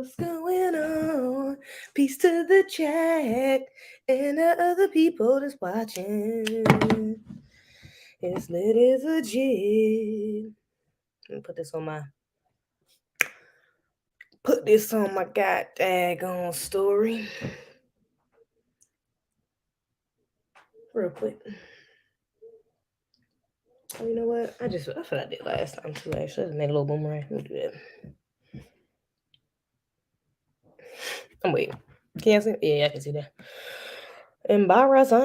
what's going on? Peace to the chat and the other people that's watching. It's lit as a jig. Let me put this on my god daggone story. Real quick. Oh, you know what? That's what I did last time too, actually. I just made a little boomerang. Let me do that. I'm waiting. Can you see? Yeah, I can see that. Embarrassing.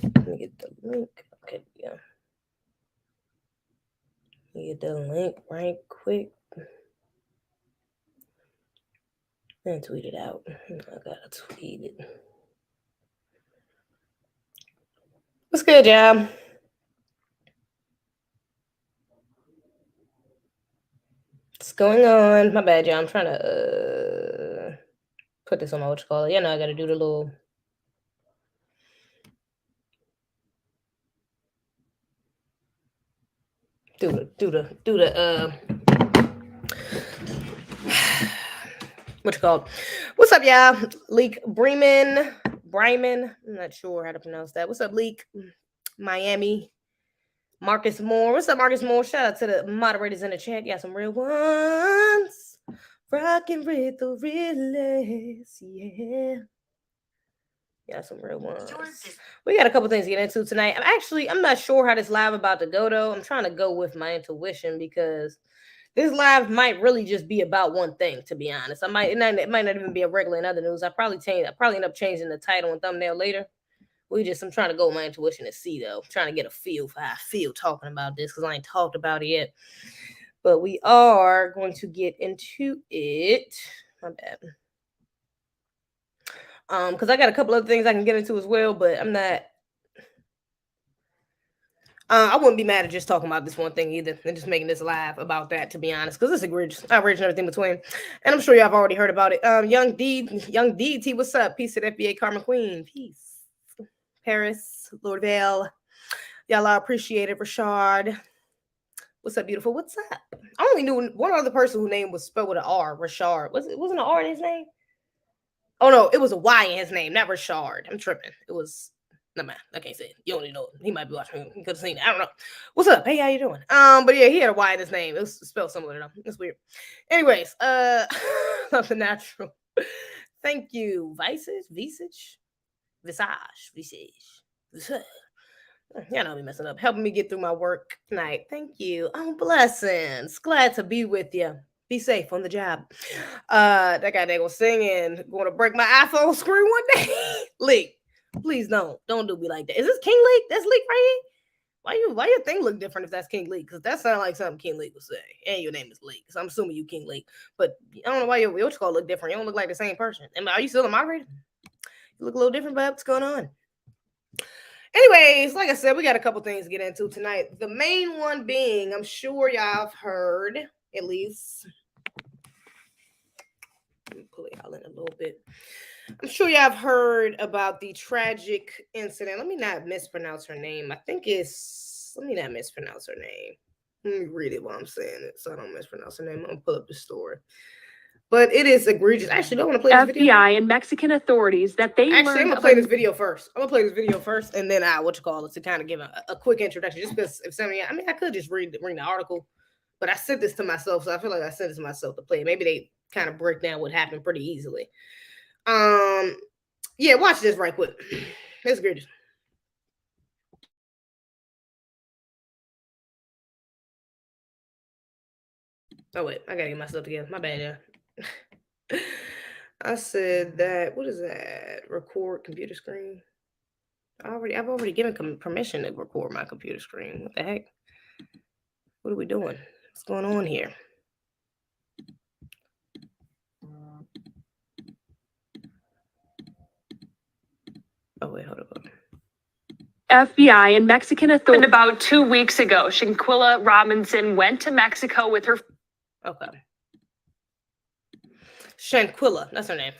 Let me get the link. Okay, yeah. Let me get the link right quick. And tweet it out. I gotta tweet it. What's good, y'all? What's going on? My bad, y'all. I'm trying to put this on my whatchamacallit. You know, I gotta do the little. Do the what you call? What's up, y'all? Leek Bryman. I'm not sure how to pronounce that. What's up, Leek? Miami. Marcus Moore. What's up, Marcus Moore? Shout out to the moderators in the chat. Got some real ones. Rocking with the realest. Yeah. Got some real ones. We got a couple things to get into tonight. I'm not sure how this live about to go, though. I'm trying to go with my intuition because this live might really just be about one thing, to be honest. It might not even be a regular in other news. I probably end up changing the title and thumbnail later. I'm trying to go with my intuition to see, though. I'm trying to get a feel for how I feel talking about this because I ain't talked about it yet. But we are going to get into it. My bad. Because I got a couple other things I can get into as well, but I'm not. I wouldn't be mad at just talking about this one thing either, and just making this live about that, to be honest, because it's egregious, outrageous, and everything between. And I'm sure y'all have already heard about it. Young DT, what's up? Peace to the FBA Karma Queen. Peace. Paris, Lord Vale. Y'all I appreciate it. Rashard. What's up, beautiful? What's up? I only knew one other person whose name was spelled with an R. Rashard. Wasn't an R in his name? Oh no, it was a Y in his name, not Rashard. I'm tripping. It was no man. I can't say it. You only know it. He might be watching. He could have seen it. I don't know. What's up? Hey, how you doing? But yeah, he had a Y in his name. It was spelled similar though. It's weird. Anyways, something natural. Thank you, Visage. Y'all know me messing up, helping me get through my work tonight. Thank you. Oh, blessings. Glad to be with you. Be safe on the job. That guy they gonna sing and going to break my iPhone screen one day. Leak, please don't do me like that. Is this King Leak? That's Leak right here. Why your thing look different if that's King Leak? Because that sounds like something King Leak would say. And your name is Leak, so I'm assuming you King Leak. But I don't know why your call look different. You don't look like the same person. Are you still a moderator? You look a little different, but what's going on? Anyways, like I said, we got a couple things to get into tonight. The main one being, I'm sure y'all have heard, at least. Let me pull y'all in a little bit. I'm sure y'all have heard about the tragic incident. Let me not mispronounce her name. Let me not mispronounce her name. Let me read it while I'm saying it so I don't mispronounce her name. I'm going to pull up the story. But it is egregious. Actually, don't want to play this video. FBI and Mexican authorities that they I'm going to play this video first. I'm going to play this video first, and then to kind of give a quick introduction. Just because if somebody, I could just read the article, but I sent this to myself, so I feel like I sent this to myself to play. Maybe they kind of break down what happened pretty easily. Yeah, watch this right quick. It's egregious. Oh wait, I gotta get myself together. My bad, yeah. I said that. What is that? Record computer screen. I've already given permission to record my computer screen. What the heck? What are we doing? What's going on here? Oh wait, hold up. FBI and Mexican authorities. About 2 weeks ago, Shanquilla Robinson went to Mexico with her. Okay. Shanquilla, that's her name.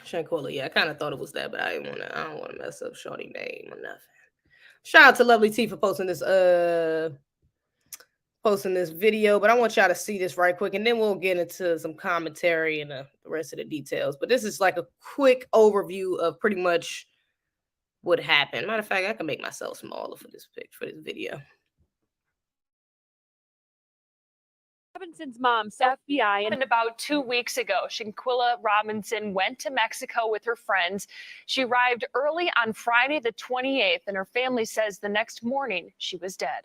Shanquilla, yeah, I kind of thought it was that, but I don't want to mess up shorty name or nothing. Shout out to Lovely T for posting this posting this video, but I want y'all to see this right quick, and then we'll get into some commentary and the rest of the details. But this is like a quick overview of pretty much what happened. Matter of fact, I can make myself smaller for this video. Robinson's mom said FBI, and about 2 weeks ago, Shanquilla Robinson went to Mexico with her friends. She arrived early on Friday the 28th, and her family says the next morning she was dead.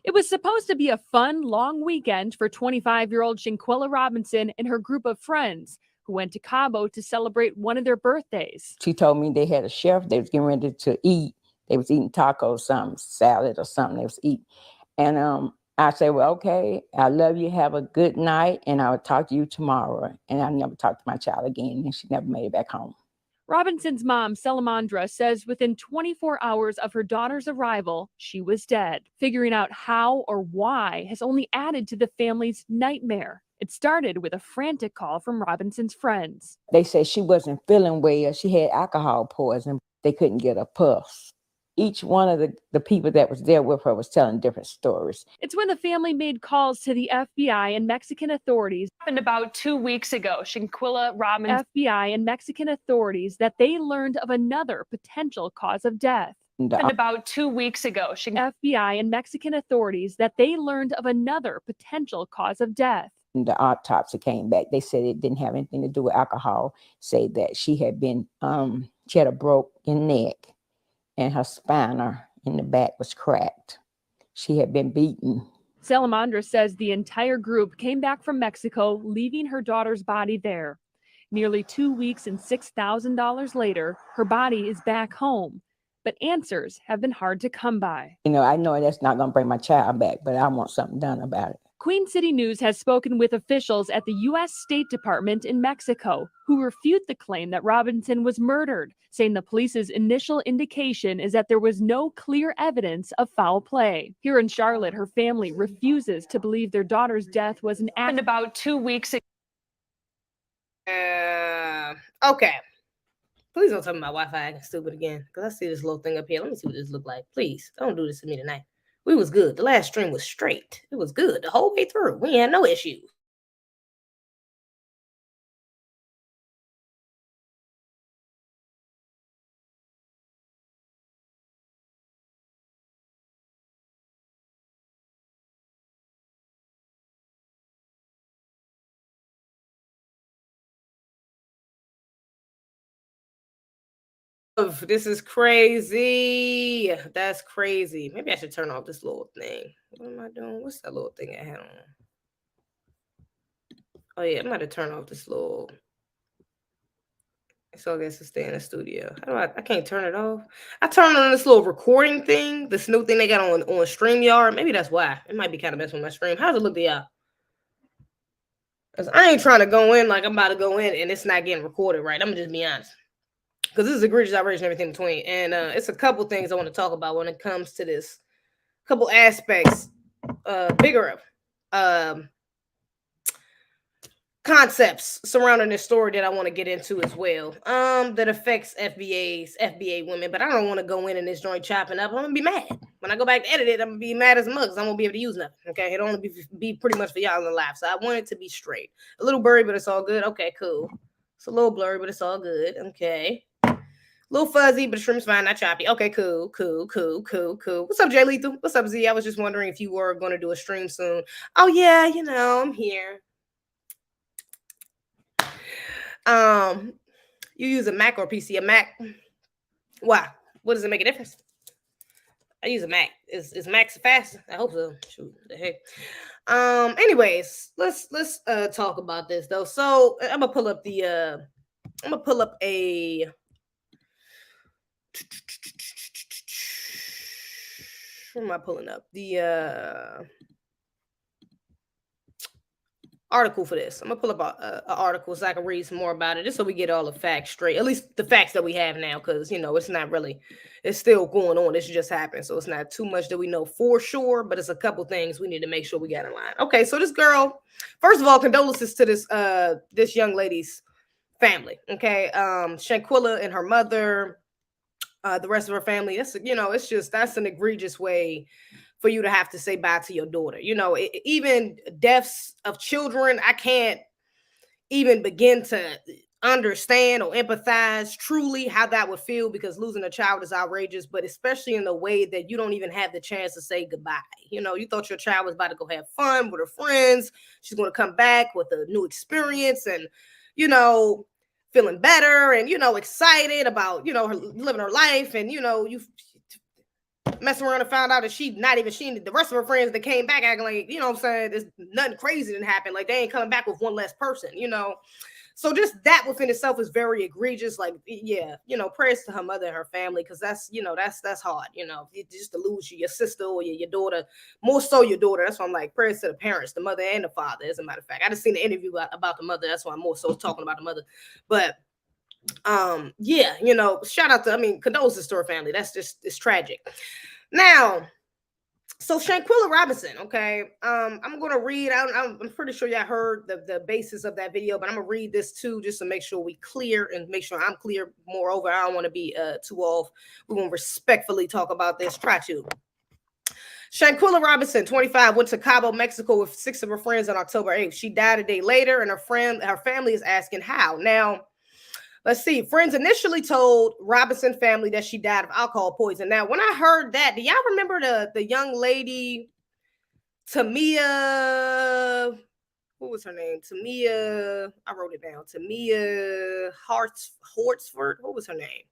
It was supposed to be a fun, long weekend for 25-year-old Shanquilla Robinson and her group of friends who went to Cabo to celebrate one of their birthdays. She told me they had a chef. They was getting ready to eat. They was eating tacos, something, salad or something they was eating. And I said, well, okay, I love you. Have a good night. And I will talk to you tomorrow. And I never talked to my child again. And she never made it back home. Robinson's mom, Salamandra, says within 24 hours of her daughter's arrival, she was dead. Figuring out how or why has only added to the family's nightmare. It started with a frantic call from Robinson's friends. They said she wasn't feeling well. She had alcohol poisoning. They couldn't get a pulse. Each one of the people that was there with her was telling different stories. It's when the family made calls to the FBI and Mexican authorities. It happened about 2 weeks ago. Shanquilla Robinson, FBI and Mexican authorities, that they learned of another potential cause of death. And about 2 weeks ago, FBI and Mexican authorities, that they learned of another potential cause of death. The autopsy came back. They said it didn't have anything to do with alcohol. Say that she had been, she had a broken neck. And her spine in the back was cracked. She had been beaten. Salamandra says the entire group came back from Mexico, leaving her daughter's body there. Nearly 2 weeks and $6,000 later, her body is back home. But answers have been hard to come by. You know, I know that's not going to bring my child back, but I want something done about it. Queen City News has spoken with officials at the U.S. State Department in Mexico who refute the claim that Robinson was murdered, saying the police's initial indication is that there was no clear evidence of foul play. Here in Charlotte, her family refuses to believe their daughter's death was an accident. About 2 weeks ago. Okay. Please don't tell me my Wi-Fi acting stupid again, because I see this little thing up here. Let me see what this look like. Please, don't do this to me tonight. We was good. The last stream was straight. It was good the whole way through. We had no issues. This is crazy. That's crazy. Maybe I should turn off this little thing. What am I doing? What's that little thing I had on? Oh yeah, I'm going to turn off this little. So I guess to stay in the studio. How do I can't turn it off. I turned on this little recording thing, this new thing they got on StreamYard. Maybe that's why. It might be kind of messing with my stream. How's it look to y'all? Because I ain't trying to go in like I'm about to go in and it's not getting recorded right. I'm going to just be honest. Because this is egregious outrage and everything in between. And it's a couple things I want to talk about when it comes to this. Couple aspects, bigger concepts surrounding this story that I want to get into as well. That affects FBA women. But I don't want to go in this joint chopping up. I'm going to be mad. When I go back to edit it, I'm going to be mad as a mug because I won't be able to use nothing. Okay, it'll only be pretty much for y'all in the live. So I want it to be straight. A little blurry, but it's all good. Okay, cool. It's a little blurry, but it's all good. Okay. A little fuzzy, but the stream's fine, not choppy. Okay, cool. What's up, Jay Lethal? What's up, Z? I was just wondering if you were going to do a stream soon. Oh, yeah, you know, I'm here. You use a Mac or PC? A Mac? Why? What does it make a difference? I use a Mac. Is Mac fast? I hope so. Shoot, the heck. Anyways, let's talk about this though. So I'm gonna pull up a what am I pulling up? The article for this. I'm gonna pull up an article so I can read some more about it, just so we get all the facts straight. At least the facts that we have now, because you know it's not really, it's still going on. This just happened, so it's not too much that we know for sure, but it's a couple things we need to make sure we got in line. Okay, so this girl, first of all, condolences to this young lady's family. Okay, Shanquilla and her mother, the rest of her family. That's, you know, it's just, that's an egregious way for you to have to say bye to your daughter. You know, even deaths of children, I can't even begin to understand or empathize truly how that would feel, because losing a child is outrageous, but especially in a way that you don't even have the chance to say goodbye. You know, you thought your child was about to go have fun with her friends. She's going to come back with a new experience and, you know, feeling better and, you know, excited about, you know, her living her life. And, you know, you messing around and found out that the rest of her friends that came back acting like, you know what I'm saying, there's nothing crazy didn't happen. Like, they ain't coming back with one less person, you know. So just that within itself is very egregious. Like, yeah, you know, prayers to her mother and her family, because that's, you know, that's hard, you know, just to lose your sister or your daughter, more so your daughter. That's why I'm like, prayers to the parents, the mother and the father, as a matter of fact. I just seen the interview about the mother. That's why I'm more so talking about the mother. But yeah, you know, shout out to, I mean, condolences to her family. That's just, it's tragic. Now, so Shanquella Robinson, okay, I'm going to read, I'm pretty sure y'all heard the basis of that video, but I'm going to read this too, just to make sure we clear and make sure I'm clear. Moreover, I don't want to be too off. We're going to respectfully talk about this. Try to. Shanquella Robinson, 25, went to Cabo, Mexico with 6 of her friends on October 8th. She died a day later, and her family is asking how. Now, let's see. Friends initially told Robinson family that she died of alcohol poison. Now, when I heard that, do y'all remember the young lady, Tamia? What was her name? Tamia. I wrote it down. Tamia Hortsford. What was her name?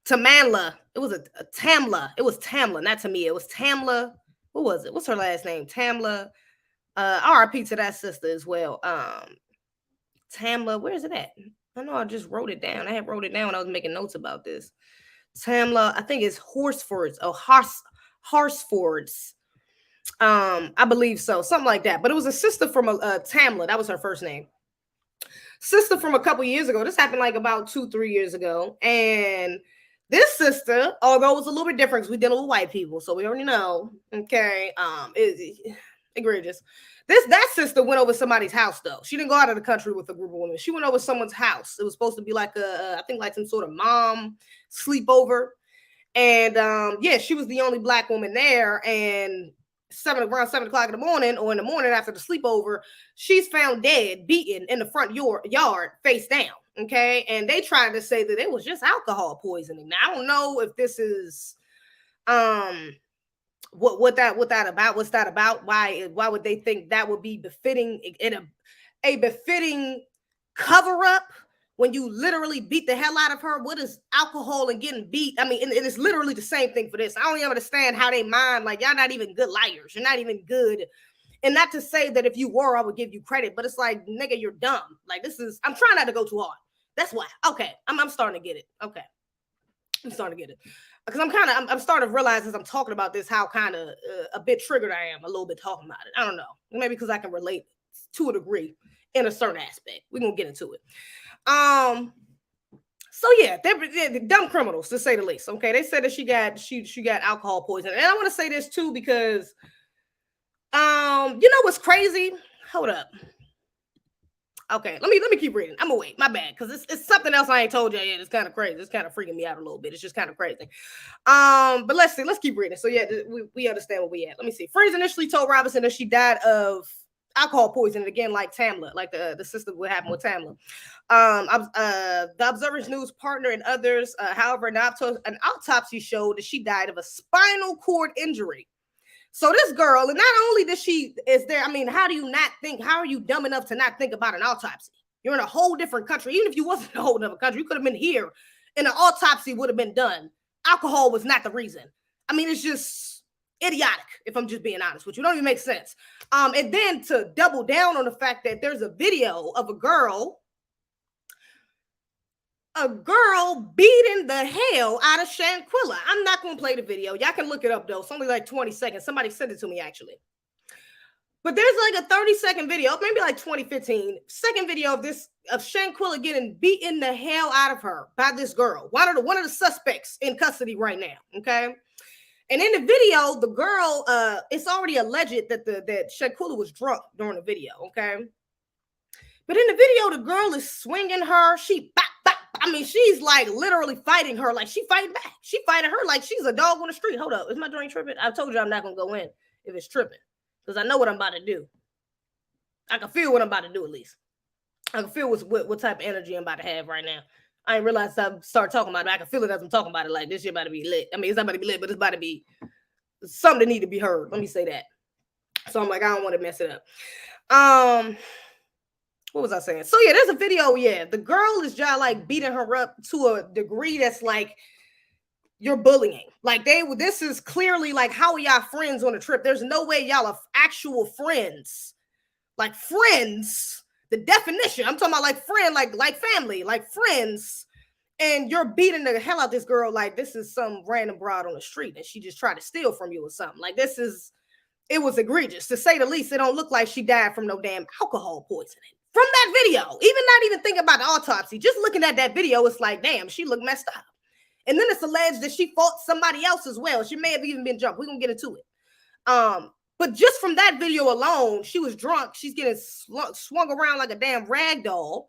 Tamala. It was a Tamla. It was Tamla, not Tamia. It was Tamla. What was it? What's her last name? Tamla. RIP to that sister as well. Tamla, where is it at? I know I just wrote it down. I had wrote it down when I was making notes about this. Tamla, I think it's Horsford's. Oh, Horsford's. I believe so, something like that. But it was a sister from Tamla. That was her first name. Sister from a couple years ago. This happened like about 2-3 years ago. And this sister, although it was a little bit different because we dealing with white people, so we already know. Okay, egregious. That sister went over somebody's house though. She didn't go out of the country with a group of women. She went over someone's house. It was supposed to be like I think like some sort of mom sleepover. And yeah, she was the only black woman there. And around 7 o'clock in the morning, or in the morning after the sleepover, she's found dead, beaten in the front yard, face down. Okay, and they tried to say that it was just alcohol poisoning. Now I don't know if this is what's that about? Why would they think that would be befitting in a befitting cover up when you literally beat the hell out of her? What is alcohol and getting beat? I mean, and it's literally the same thing for this. I don't even understand how they mind. Like, y'all not even good liars. You're not even good. And not to say that if you were, I would give you credit, but it's like, nigga, you're dumb. Like, I'm trying not to go too hard. That's why. Okay, I'm starting to get it. Okay, I'm starting to get it. Because I'm starting to realize as I'm talking about this how kind of a bit triggered I am a little bit talking about it. I don't know. Maybe because I can relate to a degree in a certain aspect. We're going to get into it. So yeah, they're dumb criminals to say the least. Okay, they said that she got alcohol poisoning. And I want to say this too because you know what's crazy? Hold up. Okay, let me keep reading. I'm gonna wait. My bad, because it's something else I ain't told you yet. It's kind of crazy. It's kind of freaking me out a little bit. It's just kind of crazy. But let's see. Let's keep reading. So yeah, we understand where we at. Let me see. Friends initially told Robinson that she died of alcohol poisoning, again, like Tamla, like the sister what happened with Tamla. The Observer's News partner and others. However, an autopsy showed that she died of a spinal cord injury. So this girl, and not only is there, I mean, how are you dumb enough to not think about an autopsy? You're in a whole different country. Even if you wasn't in a whole different country, you could have been here and an autopsy would have been done. Alcohol was not the reason. I mean, it's just idiotic, if I'm just being honest with you. It don't even make sense. And then to double down on the fact that there's a video of a girl beating the hell out of Shanquella. I'm not going to play the video. Y'all can look it up, though. It's only like 20 seconds. Somebody sent it to me, actually. But there's like a 30-second video, maybe like 2015, second video of Shanquella getting beaten the hell out of her by this girl. One of the suspects in custody right now, okay? And in the video, the girl, it's already alleged that Shanquella was drunk during the video, okay? But in the video, the girl is swinging her. She bop, bop, I mean, she's like literally fighting her. Like she fighting back. She fighting her like she's a dog on the street. Hold up. Is my drink tripping? I told you I'm not going to go in if it's tripping. Because I know what I'm about to do. I can feel what I'm about to do at least. I can feel what type of energy I'm about to have right now. I didn't realize I start talking about it. I can feel it as I'm talking about it. Like this shit about to be lit. I mean, it's not about to be lit, but it's about to be something that need to be heard. Let me say that. So I'm like, I don't want to mess it up. What was I saying? So yeah, there's a video. Yeah, the girl is just like beating her up to a degree that's like you're bullying. Like this is clearly like, how are y'all friends on a trip? There's no way y'all are actual friends. Like friends. The definition, I'm talking about like friend, like family, like friends, and you're beating the hell out this girl like this is some random broad on the street and she just tried to steal from you or something. Like it was egregious to say the least. It don't look like she died from no damn alcohol poisoning. From that video, not even thinking about the autopsy, just looking at that video, it's like, damn, she looked messed up. And then it's alleged that she fought somebody else as well. She may have even been jumped. We're gonna get into it. But just from that video alone, she was drunk. She's getting swung around like a damn rag doll.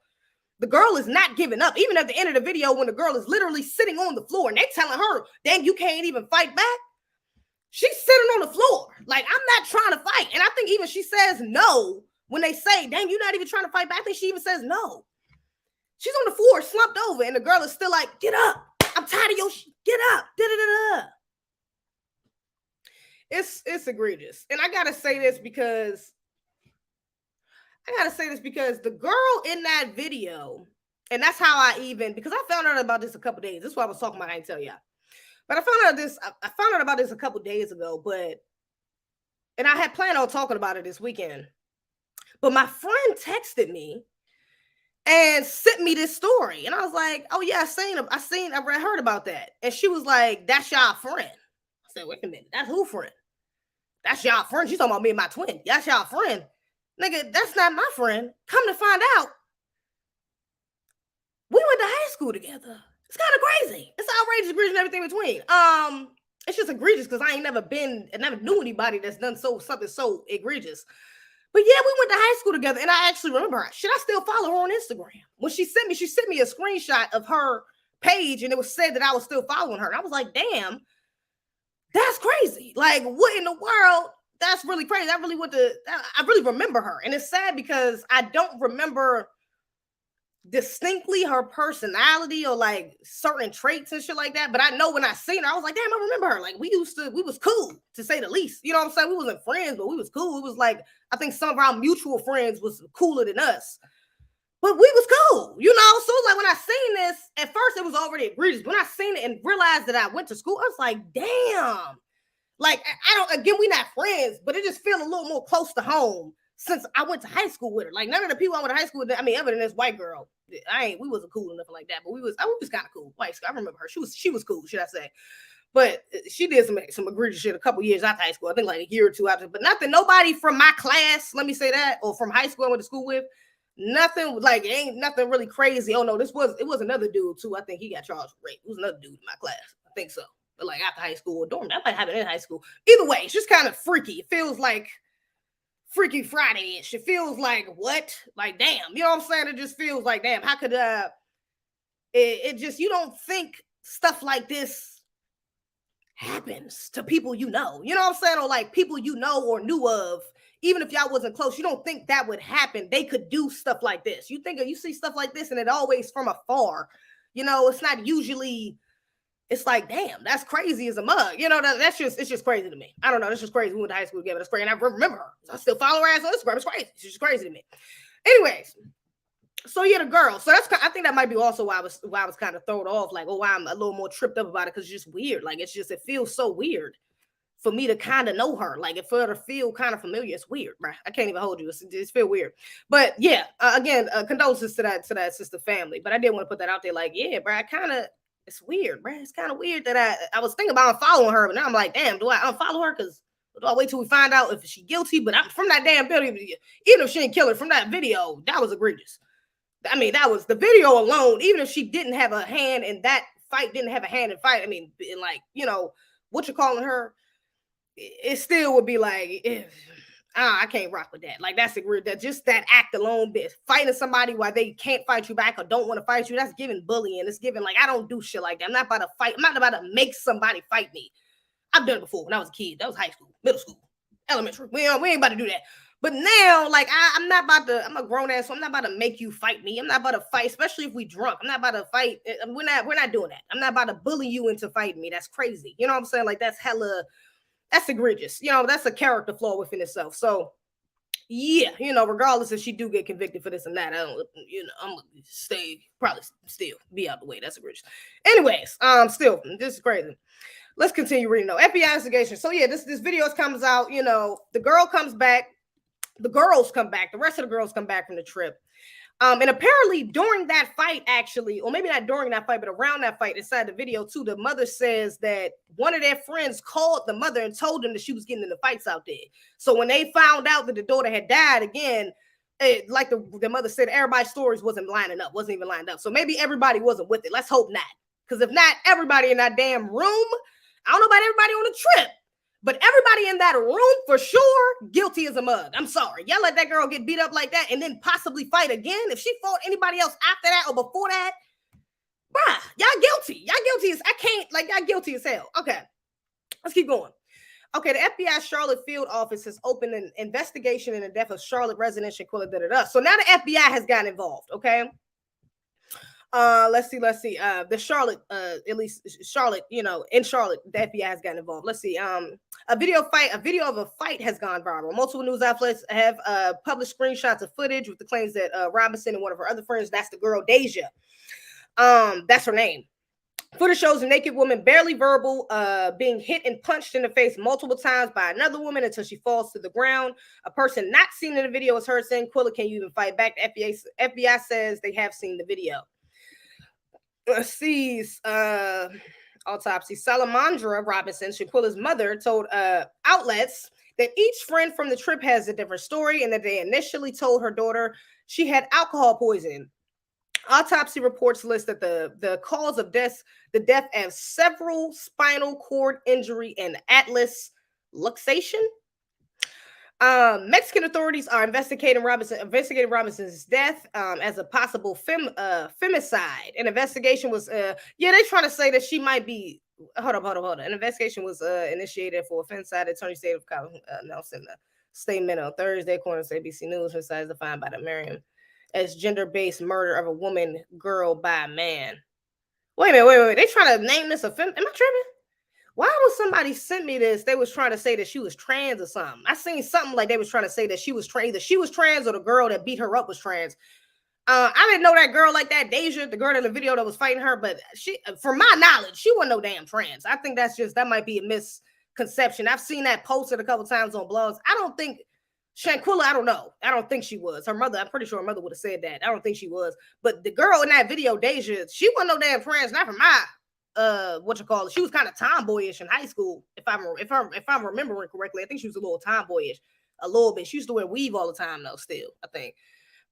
The girl is not giving up. Even at the end of the video, when the girl is literally sitting on the floor and they telling her, dang, you can't even fight back. She's sitting on the floor. Like, I'm not trying to fight. And I think even she says no when they say, dang, you're not even trying to fight back. I think she even says no. She's on the floor, slumped over, and the girl is still like, get up. I'm tired of your shit. Get up. Da-da-da-da. It's egregious. And I gotta say this because the girl in that video, and that's how because I found out about this a couple days. This is what I was talking about. I didn't tell y'all. But I found out about this a couple days ago, and I had planned on talking about it this weekend. But my friend texted me and sent me this story. And I was like, oh yeah, I heard about that. And she was like, that's y'all friend. I said, wait a minute, that's who friend? That's y'all friend. She's talking about me and my twin. That's y'all friend. Nigga, that's not my friend. Come to find out, we went to high school together. It's kind of crazy. It's outrageous, egregious, and everything in between. It's just egregious because I never knew anybody that's done something so egregious. But yeah, we went to high school together, and I actually remember her. Should I still follow her on Instagram? When she sent me a screenshot of her page, and it was said that I was still following her. And I was like, damn. That's crazy. Like, what in the world? That's really crazy. I really remember her. And it's sad because I don't remember distinctly her personality or like certain traits and shit like that. But I know when I seen her, I was like, damn, I remember her. Like we was cool, to say the least. You know what I'm saying? We wasn't friends, but we was cool. It was like, I think some of our mutual friends was cooler than us. But we was cool, you know? So like when I seen this, at first it was already egregious. When I seen it and realized that I went to school, I was like, damn. Like, we're not friends, but it just feels a little more close to home since I went to high school with her. Like none of the people I went to high school with, other than this white girl, we wasn't cool or nothing like that, but we was kind of cool. Like, I remember her. She was cool, should I say. But she did some egregious shit a couple years after high school. I think like a year or two after, but nobody from my class, let me say that, or from high school I went to school with, nothing, like, ain't nothing really crazy. Oh no, it was another dude too. I think he got charged for rape. It was another dude in my class. I think so. But like after high school or dorm, that might happen in high school. Either way, it's just kind of freaky. It feels like Freaky Friday-ish. It feels like, what? Like, damn. You know what I'm saying? It just feels like, damn, how could it just, you don't think stuff like this happens to people you know. You know what I'm saying? Or like people you know or knew of. Even if y'all wasn't close, you don't think that would happen. They could do stuff like this. You see stuff like this and it always from afar. You know, it's not usually, it's like, damn, that's crazy as a mug. You know, it's just crazy to me. I don't know. That's just crazy. We went to high school together. That's crazy. And I remember her. I still follow her ass on Instagram. It's crazy. It's just crazy to me. Anyways, so yeah, the girl. So I think that might be also why I was kind of thrown off. Like, why I'm a little more tripped up about it, because it's just weird. Like, it feels so weird for me to kind of know her. Like, for her to feel kind of familiar, it's weird, bro. I can't even hold you. It's feel weird. But yeah, again, condolences to that sister family. But I did want to put that out there. Like, yeah, bro, it's weird, bro. It's kind of weird that I was thinking about unfollowing her, but now I'm like, damn, do I unfollow her? Because do I wait till we find out if she's guilty? But from that damn video, even if she didn't kill her, from that video, that was egregious. I mean, that was the video alone. Even if she didn't have a hand in that fight, I mean, like, you know, what you're calling her, it still would be like, I can't rock with that. Like, that's that just that act alone, bit fighting somebody while they can't fight you back or don't want to fight you. That's giving bullying. It's giving, like, I don't do shit like that. I'm not about to fight. I'm not about to make somebody fight me. I've done it before when I was a kid. That was high school, middle school, elementary. We ain't about to do that. But now, like, I'm not about to, I'm a grown ass, so I'm not about to make you fight me. I'm not about to fight, especially if we drunk. I'm not about to fight. We're not doing that. I'm not about to bully you into fighting me. That's crazy. You know what I'm saying? Like, that's egregious. That's a character flaw within itself. So, yeah, regardless if she do get convicted for this and that, I'm gonna probably still be out the way. That's egregious. Anyways, still, this is crazy. Let's continue reading though. FBI investigation. So yeah, this video comes out, the girl comes back, the girls come back, the rest of the girls come back from the trip. And apparently during that fight, actually, or maybe not during that fight, but around that fight inside the video too, the mother says that one of their friends called the mother and told them that she was getting into fights out there. So when they found out that the daughter had died again, like the mother said, everybody's stories wasn't even lined up. So maybe everybody wasn't with it. Let's hope not. Because if not, everybody in that damn room, I don't know about everybody on the trip, but everybody in that room for sure guilty as a mug. I'm sorry. Y'all let that girl get beat up like that and then possibly fight again. If she fought anybody else after that or before that, bruh, y'all guilty. Y'all guilty as y'all guilty as hell. Okay, let's keep going. Okay, the FBI Charlotte field office has opened an investigation in the death of Charlotte resident Shaquilla. So now the FBI has gotten involved. Okay. Let's see. The Charlotte, at least Charlotte, in Charlotte, the FBI has gotten involved. Let's see. A video of a fight has gone viral. Multiple news outlets have published screenshots of footage with the claims that Robinson and one of her other friends, that's the girl Deja, that's her name. Footage shows a naked woman, barely verbal, being hit and punched in the face multiple times by another woman until she falls to the ground. A person not seen in the video is heard saying, "Quilla, can you even fight back?" The FBI says they have seen the video. Sees autopsy. Salamandra Robinson, Shaquilla's mother, told outlets that each friend from the trip has a different story and that they initially told her daughter she had alcohol poisoning. Autopsy reports list that the cause of death, the death as several spinal cord injury and atlas luxation. Mexican authorities are investigating Robinson's death as a possible femicide. An investigation was they're trying to say that she might be hold up. An investigation was initiated for femicide. Attorney State of California announced in the statement on Thursday, according to ABC News. Femicide is defined by the Merriam as gender-based murder of a woman, girl by a man. Wait a minute. They trying to name this a fem. Am I tripping? Why was somebody sent me this? They was trying to say that she was trans or something. I seen something like they was trying to say that she was trans. Either she was trans or the girl that beat her up was trans. I didn't know that girl like that, Deja, the girl in the video that was fighting her, but she, from my knowledge, she wasn't no damn trans. I think that might be a misconception. I've seen that posted a couple times on blogs. I don't think Shaquilla, I don't know. I don't think she was. Her mother, I'm pretty sure her mother would have said that. I don't think she was. But the girl in that video, Deja, she wasn't no damn trans, not from my she was kind of tomboyish in high school, if I'm remembering correctly. I think she was a little tomboyish, a little bit. She used to wear weave all the time though, still, I think.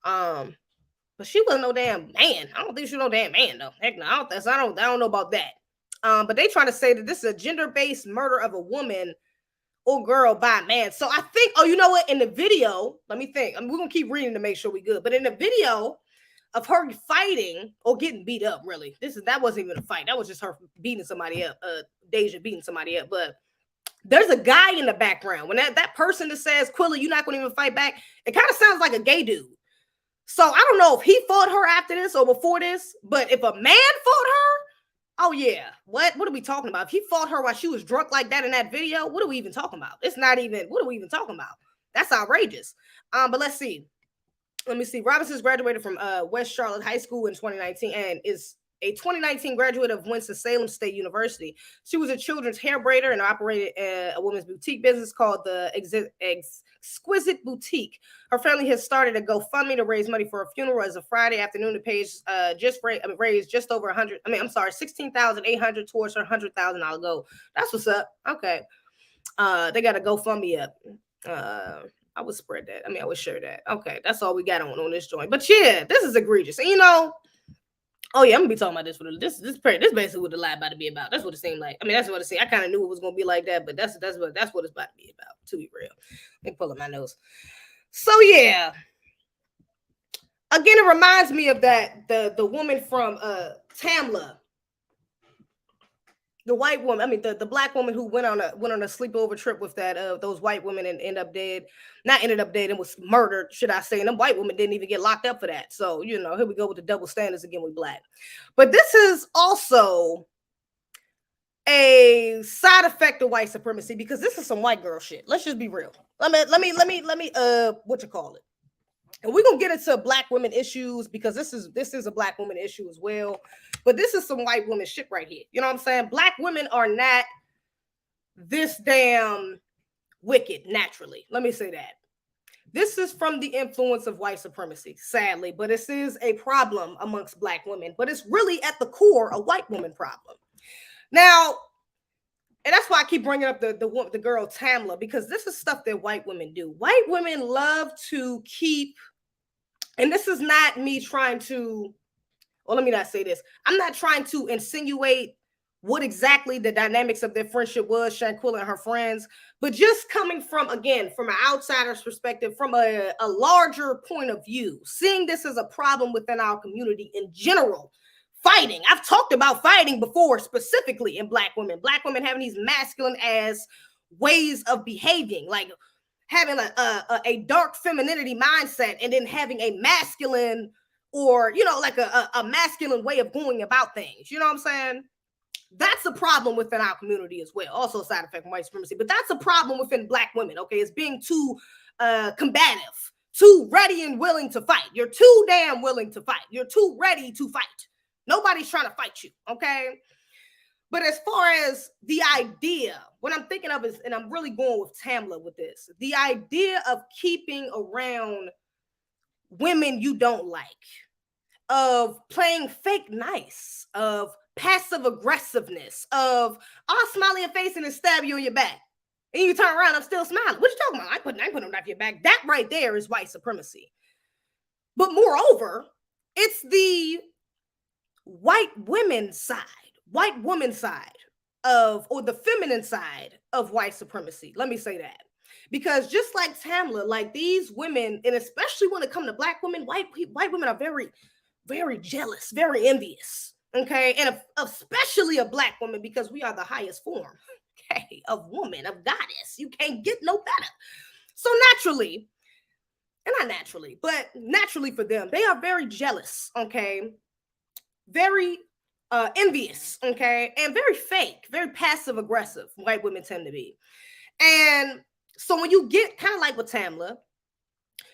But she wasn't no damn man. I don't think she was no damn man though. Heck no, I don't know about that. But they trying to say that this is a gender-based murder of a woman or girl by a man. So I think, you know what? In the video, let me think. we're gonna keep reading to make sure we good. But in the video of her fighting or getting beat up, really, that wasn't even a fight. That was just her beating somebody up. Deja beating somebody up. But there's a guy in the background. When that person that says, "Quilla, you're not gonna even fight back," it kind of sounds like a gay dude. So I don't know if he fought her after this or before this, but if a man fought her, oh yeah, what are we talking about? If he fought her while she was drunk like that in that video, what are we even talking about? What are we even talking about? That's outrageous. But let's see. Let me see. Robinson's graduated from West Charlotte High School in 2019 and is a 2019 graduate of Winston-Salem State University. She was a children's hair braider and operated a women's boutique business called the Exquisite Boutique. Her family has started a GoFundMe to raise money for a funeral as of Friday afternoon. The page raised just over $16,800 towards her $100,000 goal. That's what's up. Okay. They got a GoFundMe up. I would spread that. I would share that. Okay, that's all we got on this joint. But yeah, this is egregious. And Oh yeah, I'm gonna be talking about this for this basically what the lie about to be about. That's what it seemed like. I mean, that's what it seemed. I kind of knew it was gonna be like that, but that's what it's about to be about. To be real, let me pull up my notes. So yeah, again, it reminds me of that the woman from Tamla, the white woman. I mean, the black woman who went on a sleepover trip with that those white women and ended up dead. Not ended up dead and was murdered, should I say? And them white women didn't even get locked up for that. So you know, here we go with the double standards again with black. But this is also a side effect of white supremacy because this is some white girl shit. Let's just be real. Let me what you call it. And we're gonna get into black women issues because this is a black woman issue as well. But this is some white woman shit right here. You know what I'm saying? Black women are not this damn wicked naturally. Let me say that. This is from the influence of white supremacy, sadly, but this is a problem amongst black women. But it's really at the core a white woman problem. Now, and that's why I keep bringing up the girl Tamla, because this is stuff that white women do. White women love to keep, and this is not me trying to, well, let me not say this. I'm not trying to insinuate what exactly the dynamics of their friendship was, Shanquilla and her friends, but just coming from, again, from an outsider's perspective, from a larger point of view, seeing this as a problem within our community in general. Fighting. I've talked about fighting before, specifically in black women. Black women having these masculine ass ways of behaving, like having a dark femininity mindset and then having a masculine or, you know, like a masculine way of going about things. You know what I'm saying? That's a problem within our community as well. Also a side effect from white supremacy, but that's a problem within black women, okay? It's being too combative, too ready and willing to fight. You're too damn willing to fight. You're too ready to fight. Nobody's trying to fight you, okay? But as far as the idea, what I'm thinking of is, and I'm really going with Tamla with this, the idea of keeping around women you don't like, of playing fake nice, of passive aggressiveness, of smiley your face and then stab you in your back. And you turn around, I'm still smiling. What you talking about? I ain't putting a knife in your back. That right there is white supremacy. But moreover, it's the white woman side of, or the feminine side of white supremacy. Let me say that. Because just like Tamla, like these women, and especially when it comes to black women, white women are very, very jealous, very envious, okay? And especially a black woman, because we are the highest form, okay, of woman, of goddess. You can't get no better. So naturally, and not naturally, but naturally for them, they are very jealous, okay? Very envious, okay, and very fake, very passive aggressive. White women tend to be. And so when you get kind of like with Tamla,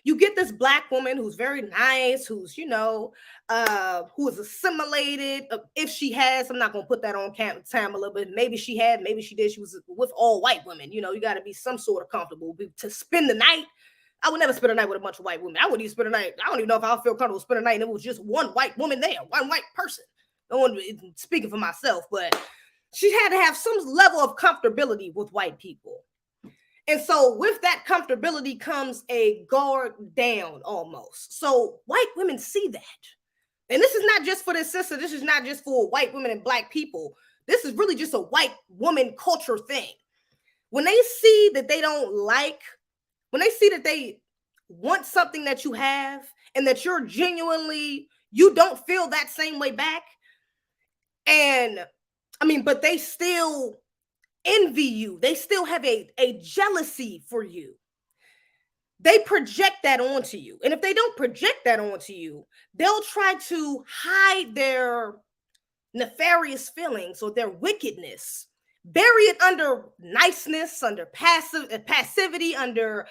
you get this black woman who's very nice, who's, you know, who is assimilated. If she has, I'm not going to put that on Tamla, but maybe she had, maybe she did. She was with all white women. You know, you got to be some sort of comfortable to spend the night. I would never spend a night with a bunch of white women. I wouldn't even spend a night. I don't even know if I feel comfortable spending a night and it was just one white woman there, one white person. No one speaking for myself, but she had to have some level of comfortability with white people. And so with that comfortability comes a guard down almost. So white women see that. And this is not just for this sister. This is not just for white women and black people. This is really just a white woman culture thing. When they see that they don't like, when they see that they want something that you have and that you're genuinely, you don't feel that same way back. And I mean, but they still envy you. They still have a jealousy for you. They project that onto you. And if they don't project that onto you, they'll try to hide their nefarious feelings or their wickedness, bury it under niceness, under passivity, under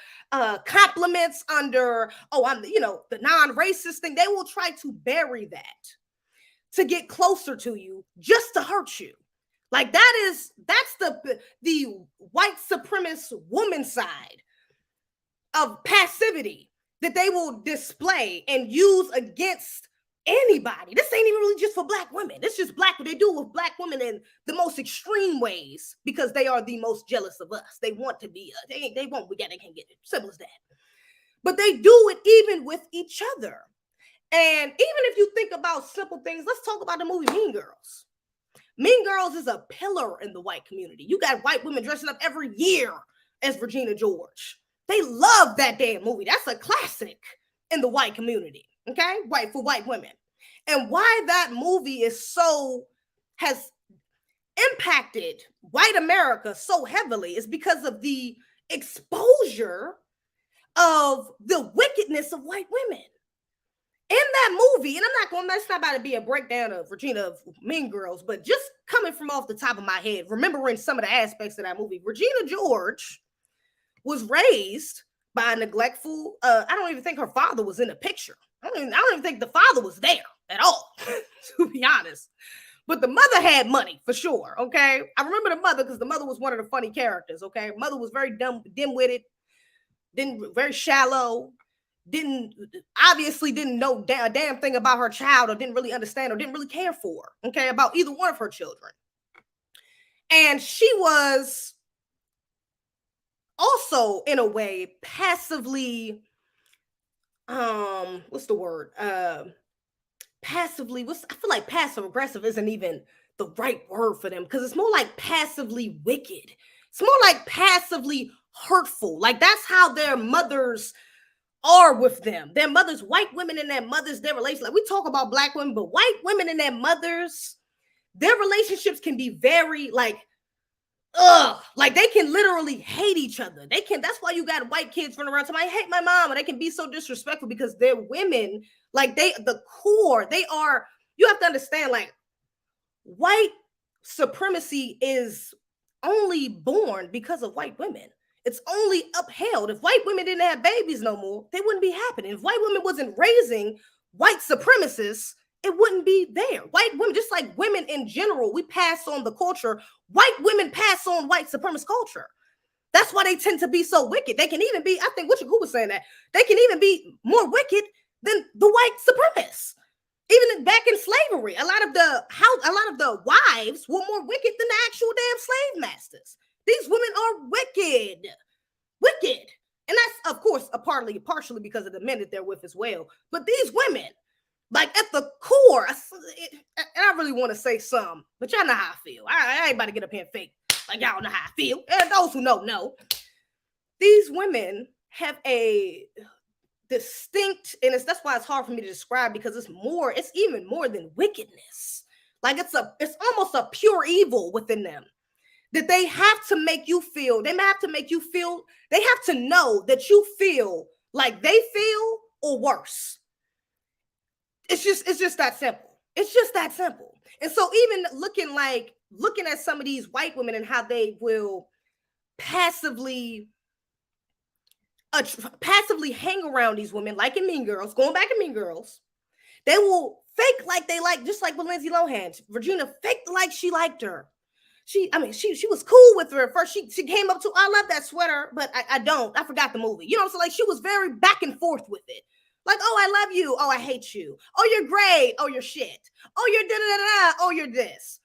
compliments, under, I'm, you know, the non-racist thing. They will try to bury that to get closer to you, just to hurt you. Like that's the white supremacist woman side of passivity that they will display and use against anybody. This ain't even really just for black women. It's just black, what they do with black women in the most extreme ways, because they are the most jealous of us. They want to be, they won't, they can't get it. Simple as that. But they do it even with each other. And even if you think about simple things, let's talk about the movie Mean Girls. Mean Girls is a pillar in the white community. You got white women dressing up every year as Regina George. They love that damn movie. That's a classic in the white community, okay? For white women. And why that movie has impacted white America so heavily is because of the exposure of the wickedness of white women. In that movie, and that's not about to be a breakdown of Regina Mean Girls, but just coming from off the top of my head, remembering some of the aspects of that movie, Regina George was raised by a neglectful, I don't even think her father was in the picture. I don't even think the father was there at all, to be honest. But the mother had money for sure, okay? I remember the mother because the mother was one of the funny characters, okay? Mother was very dim-witted, very shallow, obviously didn't know a damn thing about her child, or didn't really understand, or didn't really care for her, okay, about either one of her children. And she was also, in a way, passively, what's the word? I feel like passive aggressive isn't even the right word for them, because it's more like passively wicked. It's more like passively hurtful. Like that's how their mothers are with them. Their mothers, white women and their mothers, their relationship. Like we talk about black women, but white women and their mothers, their relationships can be very like they can literally hate each other. That's why you got white kids running around saying, I hate my mom, and they can be so disrespectful because they're women. Like the core, you have to understand, like white supremacy is only born because of white women. It's only upheld. If white women didn't have babies no more, they wouldn't be happening. If white women wasn't raising white supremacists, it wouldn't be there. White women, just like women in general, we pass on the culture. White women pass on white supremacist culture. That's why they tend to be so wicked. They can even be, I think Richard Cooper was saying that, they can even be more wicked than the white supremacists. Even back in slavery, a lot of the wives were more wicked than the actual damn slave masters. These women are wicked. And that's, of course, partially because of the men that they're with as well. But these women, like at the core, and I really want to say some, but y'all know how I feel. I ain't about to get up here and fake like y'all know how I feel. And those who know. These women have a distinct, and that's why it's hard for me to describe, because it's even more than wickedness. Like it's almost a pure evil within them that they have to make you feel. They have to know that you feel like they feel or worse. It's just that simple. It's just that simple. And so even looking at some of these white women and how they will passively hang around these women, like in Mean Girls, going back to Mean Girls, they will fake like they like, just like with Lindsay Lohan. Regina faked like she liked her. She was cool with her at first. She came up to, I love that sweater, but I forgot the movie. You know, so like she was very back and forth with it. Like, oh, I love you. Oh, I hate you. Oh, you're great. Oh, you're shit. Oh, you're da-da-da-da. Oh, you're this.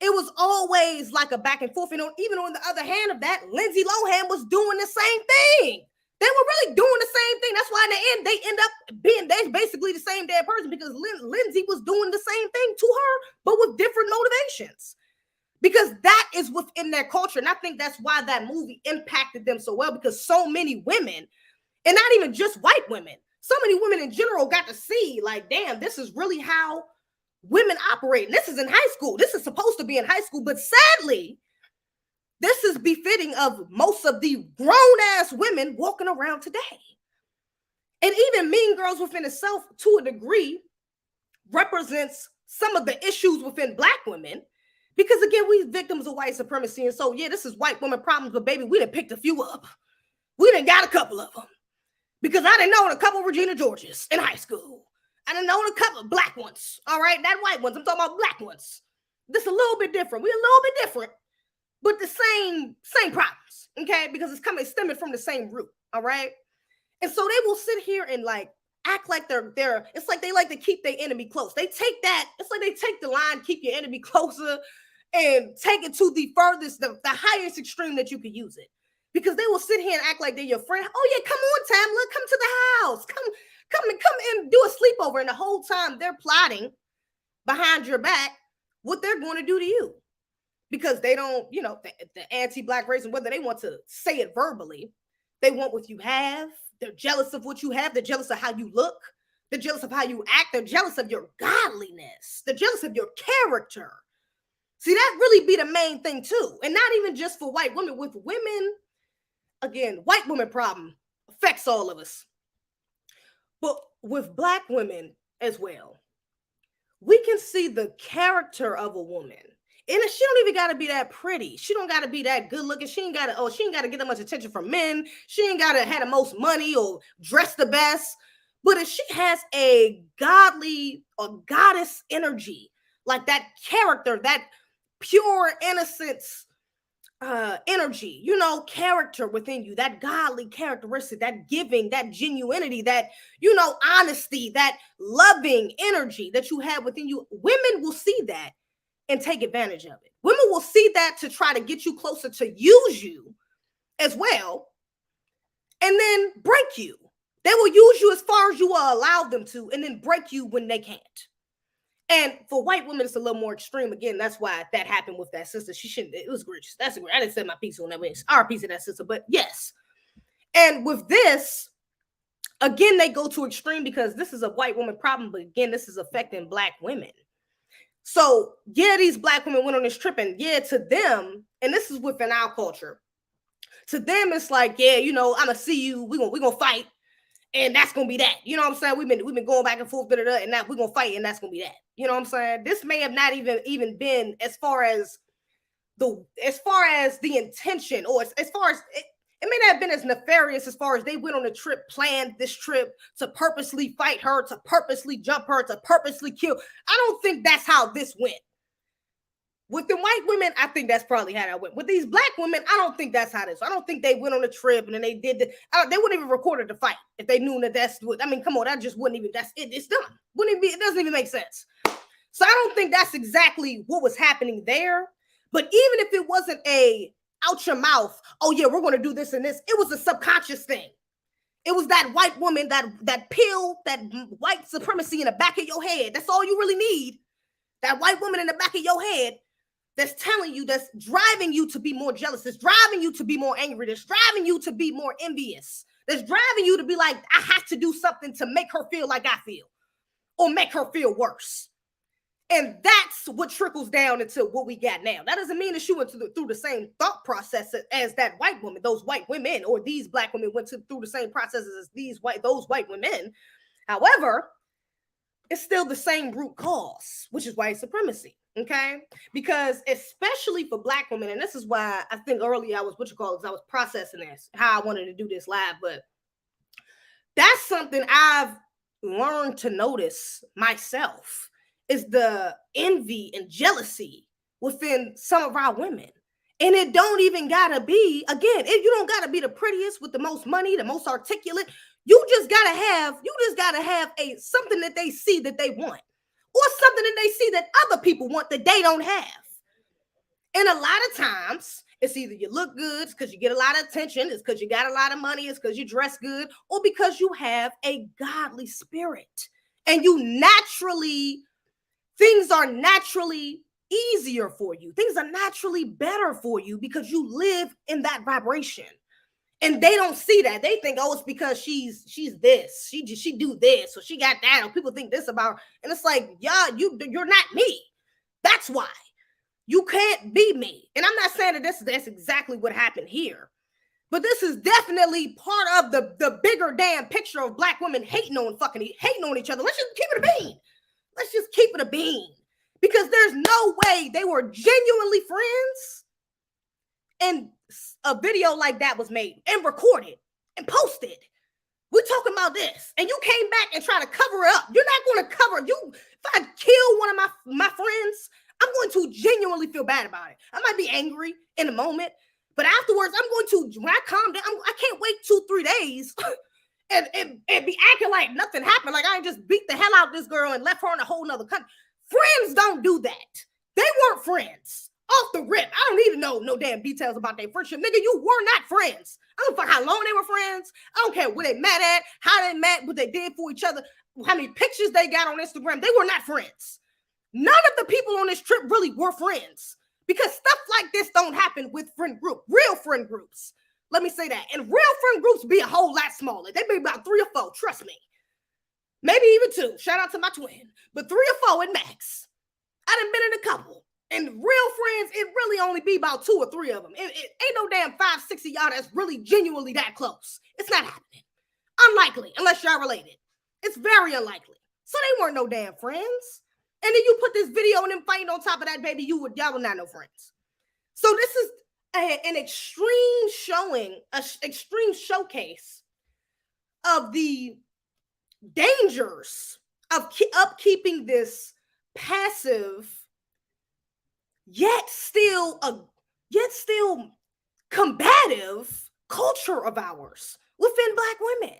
It was always like a back and forth. And even on the other hand of that, Lindsay Lohan was doing the same thing. They were really doing the same thing. That's why in the end, they end up being basically the same damn person, because Lindsay was doing the same thing to her, but with different motivations. Because that is within their culture. And I think that's why that movie impacted them so well, because so many women, and not even just white women, so many women in general got to see, like, damn, this is really how women operate. And this is in high school. This is supposed to be in high school. But sadly, this is befitting of most of the grown-ass women walking around today. And even Mean Girls within itself, to a degree, represents some of the issues within Black women. Because again, we victims of white supremacy. And so, yeah, this is white women problems, but baby, we done picked a few up. We done got a couple of them. Because I done known a couple of Regina Georges in high school. I done known a couple of Black ones. All right, not white ones. I'm talking about Black ones. This a little bit different. We're a little bit different, but the same problems, okay? Because it's stemming from the same root, all right? And so they will sit here and like act like they're it's like they like to keep their enemy close. They take that, it's like they take the line, keep your enemy closer, and take it to the furthest, the highest extreme that you could use it. Because they will sit here and act like they're your friend. Oh yeah, come on, Tamla, come to the house. Come and do a sleepover. over, and the whole time they're plotting behind your back what they're going to do to you, because they don't, you know, the anti-Black race, and whether they want to say it verbally, they want what you have. They're jealous of what you have. They're jealous of how you look. They're jealous of how you act. They're jealous of your godliness. They're jealous of your character. See, that really be the main thing too. And not even just for white women. With women, again, white women problem affects all of us. But with Black women as well, we can see the character of a woman. And she don't even got to be that pretty. She don't got to be that good looking. She ain't got to get that much attention from men. She ain't got to have the most money or dress the best. But if she has a godly or goddess energy, like that character, that pure innocence energy, you know, character within you, that godly characteristic, that giving, that genuinity, that, you know, honesty, that loving energy that you have within you, women will see that and take advantage of it. Women will see that to try to get you closer, to use you as well, and then break you. They will use you as far as you will allow them to, and then break you when they can't. And for white women, it's a little more extreme. Again, that's why that happened with that sister. She shouldn't, it was egregious. I didn't say my piece on that. It's our piece of that sister, but yes. And with this, again, they go to extreme because this is a white woman problem, but again, this is affecting Black women. So yeah, these Black women went on this trip, and yeah, to them, and this is within our culture, to them, it's like, yeah, you know, I'm gonna see you, we're gonna fight, and that's gonna be that. You know what I'm saying? We've been going back and forth, and now we're gonna fight, and that's gonna be that. You know what I'm saying? This may have not even been as far as the intention, or as far as it may not have been as nefarious as far as they went on a trip, planned this trip to purposely fight her, to purposely jump her, to purposely kill. I don't think that's how this went. With the white women, I think that's probably how that went. With these Black women, I don't think that's how this. I don't think they went on a trip and then they did they wouldn't even recorded the fight if they knew that that's what. I mean, come on, that just wouldn't even. That's it. It's done. Wouldn't it be? It doesn't even make sense. So I don't think that's exactly what was happening there. But even if it wasn't a out your mouth, oh yeah, we're going to do this and this, it was a subconscious thing. It was that white woman, that pill, that white supremacy in the back of your head. That's all you really need. That white woman in the back of your head that's telling you, that's driving you to be more jealous, that's driving you to be more angry, that's driving you to be more envious, that's driving you to be like, I have to do something to make her feel like I feel, or make her feel worse. And that's what trickles down into what we got now. That doesn't mean that she went through the same thought process as that white woman, those white women, or these Black women went through the same processes as those white women. However, it's still the same root cause, which is white supremacy. Okay, because especially for Black women, and this is why I think earlier I was processing this, how I wanted to do this live, but that's something I've learned to notice myself, is the envy and jealousy within some of our women. And it don't even gotta be, again, you don't gotta be the prettiest with the most money, the most articulate. You just gotta have something that they see that they want, or something that they see that other people want that they don't have. And a lot of times, it's either you look good because you get a lot of attention, it's because you got a lot of money, it's because you dress good, or because you have a godly spirit. And things are naturally easier for you. Things are naturally better for you because you live in that vibration. And they don't see that. They think, oh, it's because she's this. She do this, or she got that, or people think this about her. And it's like, yeah, you're not me. That's why. You can't be me. And I'm not saying that that's exactly what happened here. But this is definitely part of the bigger damn picture of Black women hating on each other. Let's just keep it a bean. Let's just keep it a bean. Because there's no way they were genuinely friends and a video like that was made and recorded and posted. We're talking about this. And you came back and try to cover it up. You're not going to cover you. If I kill one of my friends, I'm going to genuinely feel bad about it. I might be angry in a moment, but afterwards, when I calm down, I can't wait 2-3 days and be acting like nothing happened. Like I ain't just beat the hell out of this girl and left her in a whole nother country. Friends don't do that. They weren't friends. Off the rip. I don't need to know no damn details about their friendship. Nigga, you were not friends. I don't fuck how long they were friends. I don't care what they met at, how they met, what they did for each other. how many pictures they got on Instagram. They were not friends. None of the people on this trip really were friends, because stuff like this don't happen with real friend groups. Let me say that. And real friend groups be a whole lot smaller. They be about 3 or 4, trust me. Maybe even 2. Shout out to my twin. But 3 or 4 at max. I done been in a couple. And real friends, it really only be about 2 or 3 of them. It ain't no damn 5, 6 of y'all that's really genuinely that close. It's not happening. Unlikely, unless y'all related. It's very unlikely. So they weren't no damn friends. And then you put this video and them fighting on top of that, baby, y'all were not no friends. So this is an extreme showcase of the dangers of upkeeping this passive, yet still combative culture of ours within Black women.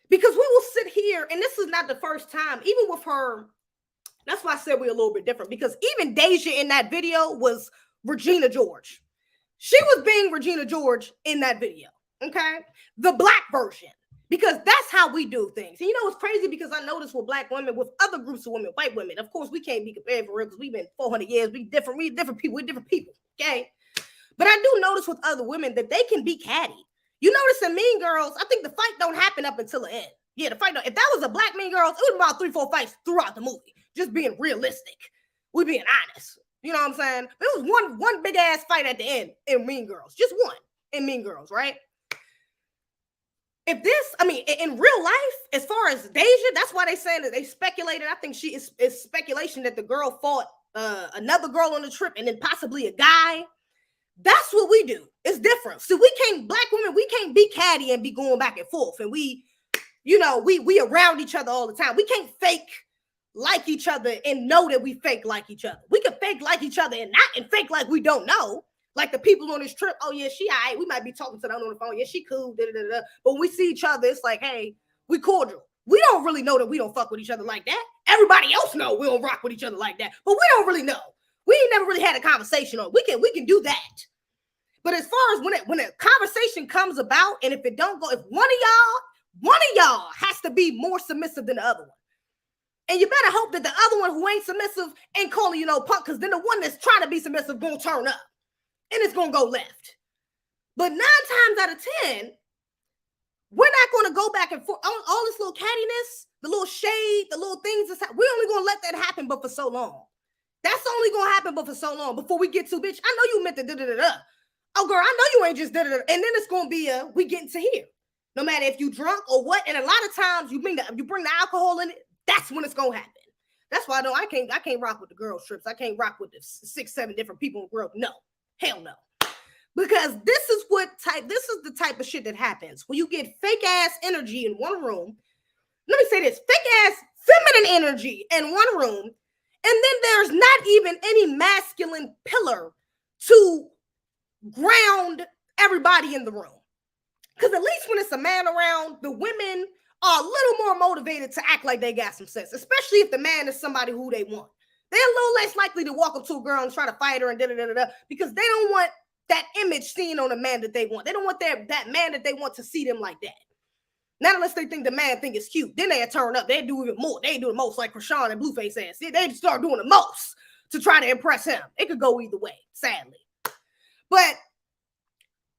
Because we will sit here, and this is not the first time, even with her. That's why I said we're a little bit different, because even Deja in that video was Regina George. She was being Regina George in that video, okay? The Black version, because that's how we do things. And you know, it's crazy because I noticed with Black women, with other groups of women, white women, of course, we can't be compared for real because we've been 400 years, we're different people, okay? But I do notice with other women that they can be catty. You notice in Mean Girls, I think the fight don't happen up until the end. Yeah, the fight don't. If that was a Black Mean Girls, it was about 3, 4 fights throughout the movie. Just being realistic. We being honest. You know what I'm saying? It was one big ass fight at the end in Mean Girls. Just one in Mean Girls, right? If this, I mean, in real life, as far as Deja, that's why they saying that they speculated. I think it's speculation that the girl fought another girl on the trip and then possibly a guy. That's what we do. It's different. So Black women, we can't be catty and be going back and forth. And we around each other all the time. We can't fake like each other and know that we fake like each other. We can fake like each other and fake like we don't know. Like the people on this trip, oh yeah, she all right. We might be talking to them on the phone. Yeah, she cool. Da, da, da, da. But when we see each other, it's like, hey, we cordial. We don't really know that we don't fuck with each other like that. Everybody else know we don't rock with each other like that. But we don't really know. We ain't never really had a conversation on. We can do that. But as far as when a conversation comes about, and if it don't go, if one of y'all has to be more submissive than the other one. And you better hope that the other one who ain't submissive ain't calling you no punk, because then the one that's trying to be submissive gonna turn up. And it's gonna go left. But 9 times out of 10, we're not gonna go back and forth. All this little cattiness, the little shade, the little things, we're only gonna let that happen but for so long. That's only gonna happen but for so long before we get to, bitch, I know you meant to da-da-da-da. Oh, girl, I know you ain't just da-da-da. And then it's gonna be we getting to here. No matter if you drunk or what. And a lot of times you bring the alcohol in it, that's when it's gonna happen. That's why I can't rock with the girl trips. I can't rock with the 6, 7 different people in the group. No, hell no. Because this is the type of shit that happens when you get fake ass energy in one room. Let me say this, fake ass feminine energy in one room, and then there's not even any masculine pillar to ground everybody in the room. Because at least when it's a man around, the women are a little more motivated to act like they got some sense, especially if the man is somebody who they want. They're a little less likely to walk up to a girl and try to fight her and da-da-da-da-da, because they don't want that image seen on a man that they want. They don't want that man that they want to see them like that. Not unless they think the man think it's cute. Then they turn up. They do even more. They do the most, like Krishan and Blueface ass. They start doing the most to try to impress him. It could go either way, sadly. But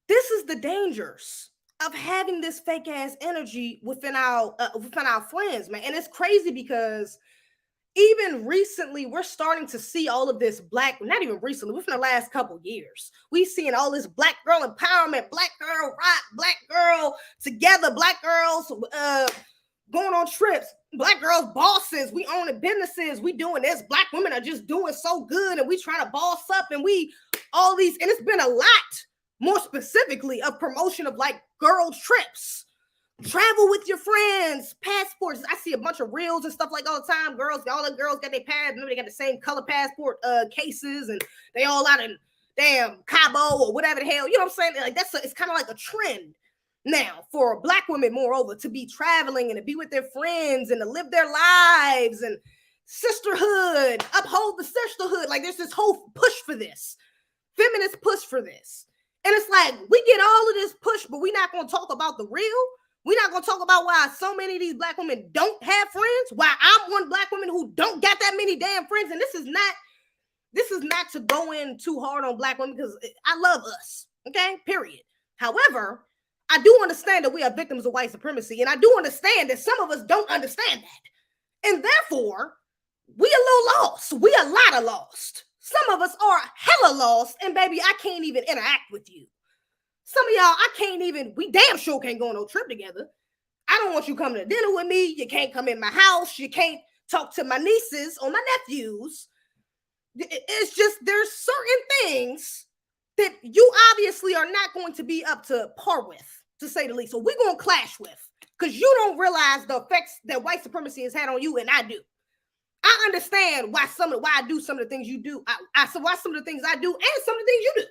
this is the dangers of having this fake ass energy within our friends, man. And it's crazy because even recently, we're starting to see all of this not even recently, within the last couple years, we've seen all this Black girl empowerment, Black girl rock, Black girl together, Black girls going on trips, Black girls bosses, we owning businesses, we doing this, Black women are just doing so good, and we trying to boss up, and all these, and it's been a lot more specifically of promotion of like girl trips. Travel with your friends, passports. I see a bunch of reels and stuff like all the time. All the girls got their passports. They got the same color passport cases, and they all out in damn Cabo or whatever the hell. You know what I'm saying? Like it's kind of like a trend now for Black women, moreover, to be traveling and to be with their friends and to live their lives and sisterhood, uphold the sisterhood. Like there's this whole push for this, feminist push for this, and it's like we get all of this push, but we're not going to talk about the real. We're not going to talk about why so many of these black women don't have friends, why I'm one black woman who don't got that many damn friends. And this is not to go in too hard on black women because I love us, okay, period. However, I do understand that we are victims of white supremacy, and I do understand that some of us don't understand that. And therefore, we a little lost. We a lot of lost. Some of us are hella lost, and baby, I can't even interact with you. Some of y'all, we damn sure can't go on no trip together. I don't want you coming to dinner with me. You can't come in my house. You can't talk to my nieces or my nephews. It's just, there's certain things that you obviously are not going to be up to par with, to say the least. So we're going to clash with, because you don't realize the effects that white supremacy has had on you, and I do. I understand why I do some of the things you do. Why some of the things I do and some of the things you do.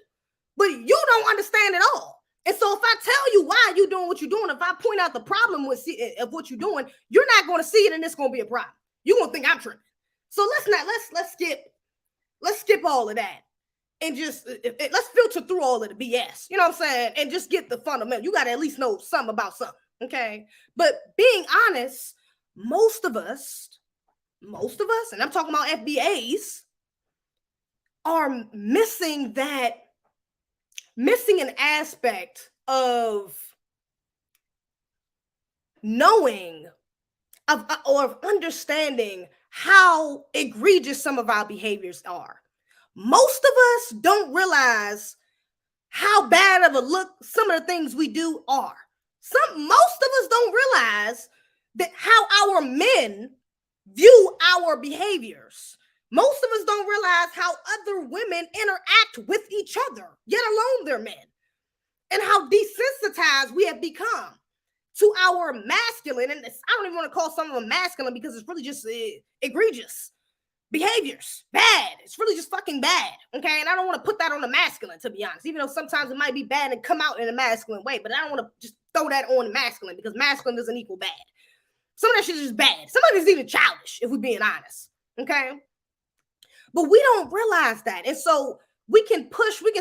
But you don't understand it all. And so if I tell you why you're doing what you're doing, if I point out the problem of what you're doing, you're not going to see it, and it's going to be a problem. You're going to think I'm tripping. So let's skip all of that and just let's filter through all of the BS. You know what I'm saying? And just get the fundamental. You got to at least know something about something. Okay. But being honest, most of us, and I'm talking about FBAs, are missing an aspect of knowing or of understanding how egregious some of our behaviors are. Most of us don't realize how bad of a look some of the things we do are. Most of us don't realize that how our men view our behaviors. Most of us don't realize how other women interact with each other, yet alone their men, and how desensitized we have become to our masculine, and I don't even want to call some of them masculine because it's really just egregious behaviors. Bad. It's really just fucking bad, okay? And I don't want to put that on the masculine, to be honest, even though sometimes it might be bad and come out in a masculine way, but I don't want to just throw that on the masculine because masculine doesn't equal bad. Some of that shit is just bad. Some of it is even childish, if we're being honest, okay? But we don't realize that. And so we can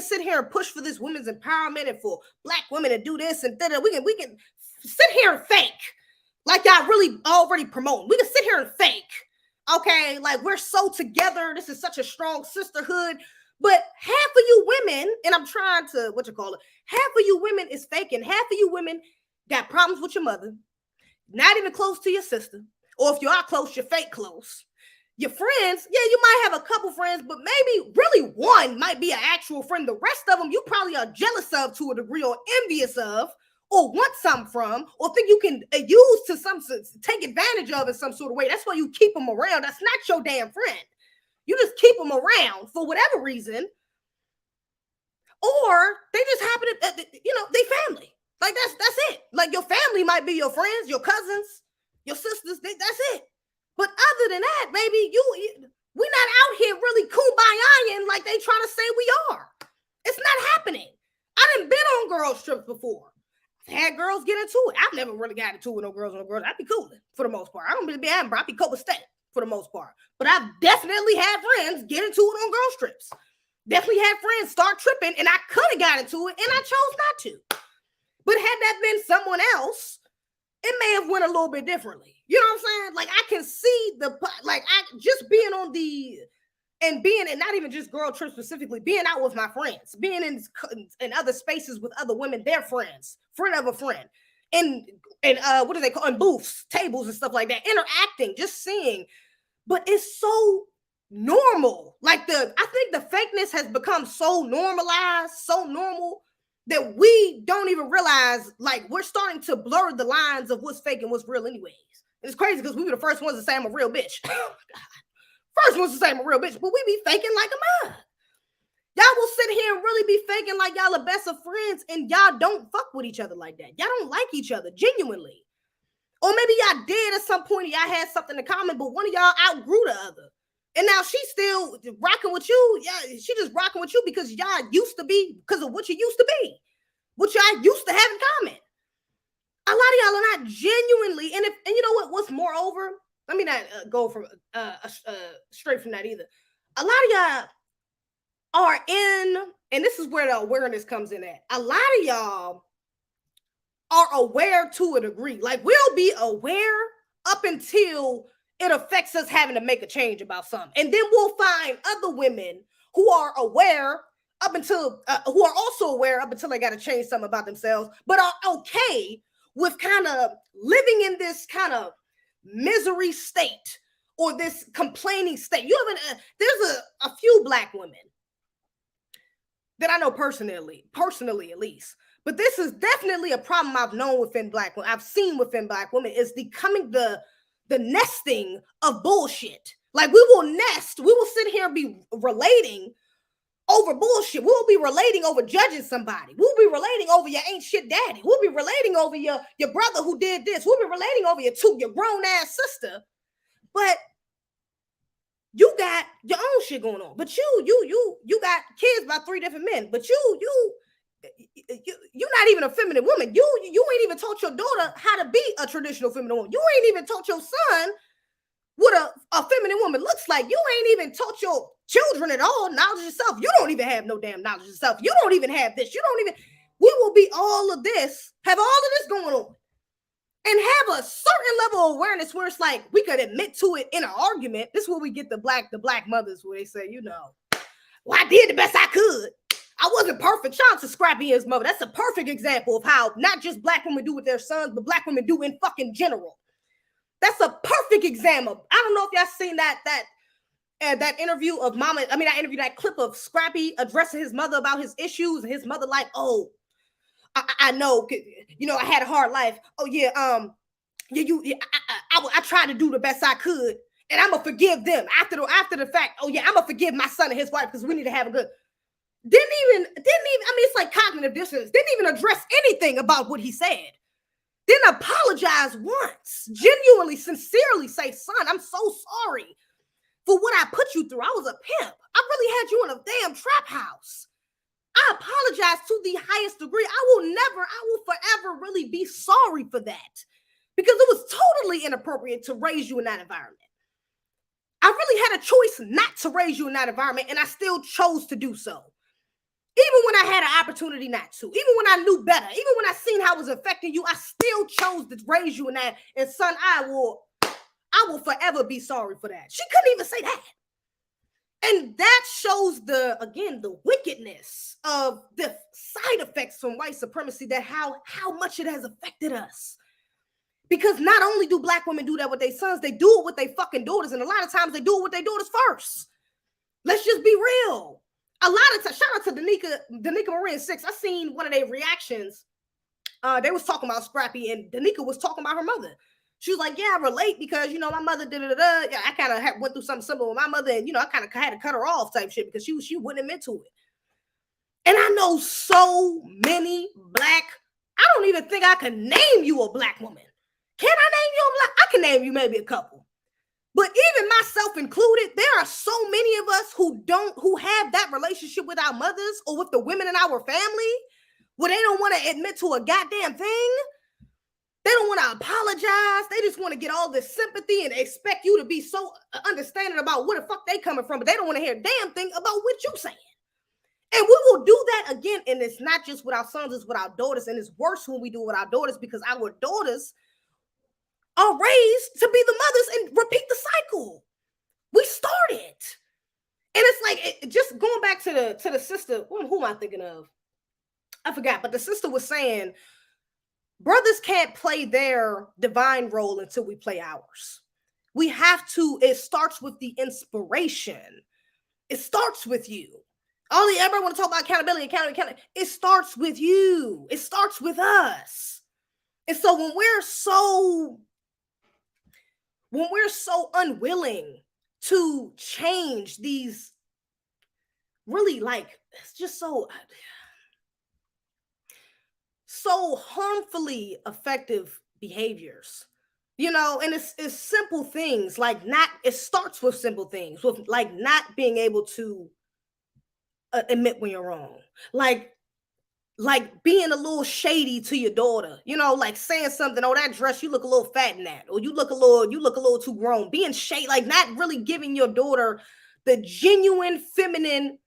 sit here and push for this women's empowerment and for black women to do this and that. We can sit here and fake like y'all really already promoting. We can sit here and fake, okay? Like we're so together. This is such a strong sisterhood. But half of you women, and I'm trying to, half of you women is faking. Half of you women got problems with your mother, not even close to your sister. Or if you are close, you're fake close. Your friends, yeah, you might have a couple friends, but maybe really one might be an actual friend. The rest of them you probably are jealous of to a degree, or envious of, or want something from, or think you can use to take advantage of in some sort of way. That's why you keep them around. That's not your damn friend. You just keep them around for whatever reason, or they just happen to, they family. Like that's it. Like your family might be your friends, your cousins, your sisters. That's it. But other than that, baby, we're not out here really kumbayaing like they trying to say we are. It's not happening. I done been on girls trips before. I've had girls get into it. I've never really got into it with no girls. I'd be cooling for the most part. I don't really be having, bro. I'd be copacetic for the most part. But I've definitely had friends get into it on girls trips. Definitely had friends start tripping, and I could have got into it, and I chose not to. But had that been someone else, it may have went a little bit differently. You know what I'm saying? Like I can see just being on and not even just girl trips specifically, being out with my friends, being in other spaces with other women, their friends, friend of a friend, and what do they call in booths, tables and stuff like that, interacting, just seeing. But it's so normal. I think the fakeness has become so normalized, so normal, that we don't even realize, like, we're starting to blur the lines of what's fake and what's real anyways. It's crazy because we were the first ones to say I'm a real bitch. Oh, God. First ones to say I'm a real bitch, but we be faking like a mug. Y'all will sit here and really be faking like y'all are best of friends, and y'all don't fuck with each other like that. Y'all don't like each other, genuinely. Or maybe y'all did at some point, y'all had something in common, but one of y'all outgrew the other. And now she's still rocking with you. Yeah, she just rocking with you because y'all used to be, because of what you used to be, what y'all used to have in common. A lot of y'all are not genuinely, and you know what? What's moreover, let me not go from straight from that either. A lot of y'all are in, and this is where the awareness comes in at. A lot of y'all are aware to a degree. Like, we'll be aware up until it affects us having to make a change about something. And then we'll find other women who are aware up until, who are also aware up until they got to change something about themselves, but are okay with kind of living in this kind of misery state or this complaining state. You haven't, there's a few Black women that I know personally at least, but this is definitely a problem I've known within Black women. I've seen within Black women is the nesting of bullshit. Like, we will nest, we will sit here and be relating over bullshit. We'll be relating over judging somebody. We'll be relating over your ain't shit daddy. We'll be relating over your brother who did this. We'll be relating over your grown ass sister. But you got your own shit going on. But you got kids by 3 different men. But you're not even a feminine woman. You ain't even taught your daughter how to be a traditional feminine woman. You ain't even taught your son what a feminine woman looks like. You ain't even taught your children at all knowledge of yourself. You don't even have no damn knowledge of yourself. You don't even have this. We will be all of this, have all of this going on, and have a certain level of awareness where it's like we could admit to it in an argument. This is where we get the black mothers where they say, well, I did the best I could. I wasn't perfect. Shout out to Scrappy and his mother. That's a perfect example of how not just Black women do with their sons, but Black women do in fucking general. That's a perfect example. I don't know if y'all seen that interview of that clip of Scrappy addressing his mother about his issues, and his mother like, oh, I know, I had a hard life. Oh yeah, I tried to do the best I could, and I'm gonna forgive them after the fact. Oh yeah, I'm gonna forgive my son and his wife because we need to have a good. Didn't even. It's like cognitive dissonance. Didn't even address anything about what he said. Didn't apologize once. Genuinely, sincerely say, son, I'm so sorry for what I put you through. I was a pimp. I really had you in a damn trap house. I apologize to the highest degree. I will forever really be sorry for that, because it was totally inappropriate to raise you in that environment. I really had a choice not to raise you in that environment, and I still chose to do so. Even when I had an opportunity not to, even when I knew better, even when I seen how it was affecting you, I still chose to raise you in that. And son, I will forever be sorry for that. She couldn't even say that. And that shows the wickedness of the side effects from white supremacy, that how much it has affected us. Because not only do Black women do that with their sons, they do it with their fucking daughters. And a lot of times they do it with their daughters first. Let's just be real. A lot of times, shout out to Danica Marie 6. I seen one of their reactions. They was talking about Scrappy, and Danica was talking about her mother. She was like, yeah, I relate because, my mother did it. Yeah, I kind of went through something similar with my mother, and, I kind of had to cut her off type shit because she wouldn't admit to it. And I know so many I don't even think I can name you a Black woman. Can I name you a Black? I can name you maybe a couple. But even myself included, there are so many of us who have that relationship with our mothers or with the women in our family where they don't want to admit to a goddamn thing. They don't want to apologize. They just want to get all this sympathy and expect you to be so understanding about where the fuck they coming from, but they don't want to hear a damn thing about what you saying. And we will do that again, and it's not just with our sons, it's with our daughters, and it's worse when we do it with our daughters because our daughters are raised to be the mothers and repeat the cycle. We started. And it's like, just going back to the sister, who am I thinking of? I forgot, but the sister was saying, brothers can't play their divine role until we play ours. We have to, it starts with the inspiration. It starts with you. Everybody want to talk about accountability. It starts with you. It starts with us. And so when we're so unwilling to change these really it's just so harmfully effective behaviors, and it's simple things it starts with simple things, with not being able to admit when you're wrong, like being a little shady to your daughter, saying something, oh, that dress, you look a little fat in that, or you look a little too grown, being shady, not really giving your daughter the genuine feminine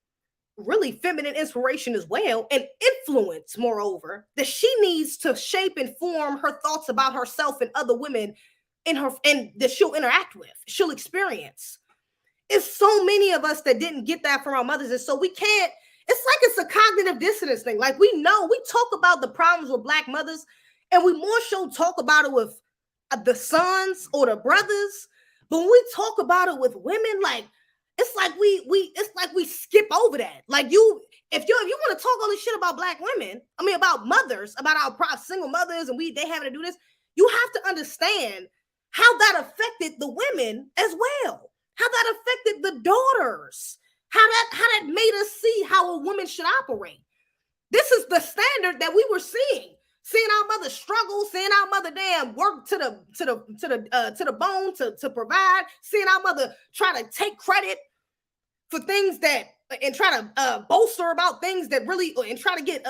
really feminine inspiration as well, and influence, moreover, that she needs to shape and form her thoughts about herself and other women and that she'll interact with, she'll experience. It's so many of us that didn't get that from our mothers, and so we can't. It's like it's a cognitive dissonance thing. Like, we know, we talk about the problems with Black mothers, and we more so talk about it with the sons or the brothers. But when we talk about it with women, like, it's like we skip over that. Like, if you want to talk all this shit about Black women, I mean about mothers, about our single mothers, and they having to do this, you have to understand how that affected the women as well, how that affected the daughters, how that made us see how a woman should operate. This is the standard that we were seeing our mother struggle, seeing our mother damn work to the bone to provide, seeing our mother try to take credit for things that, and try to bolster about things that really, and try to get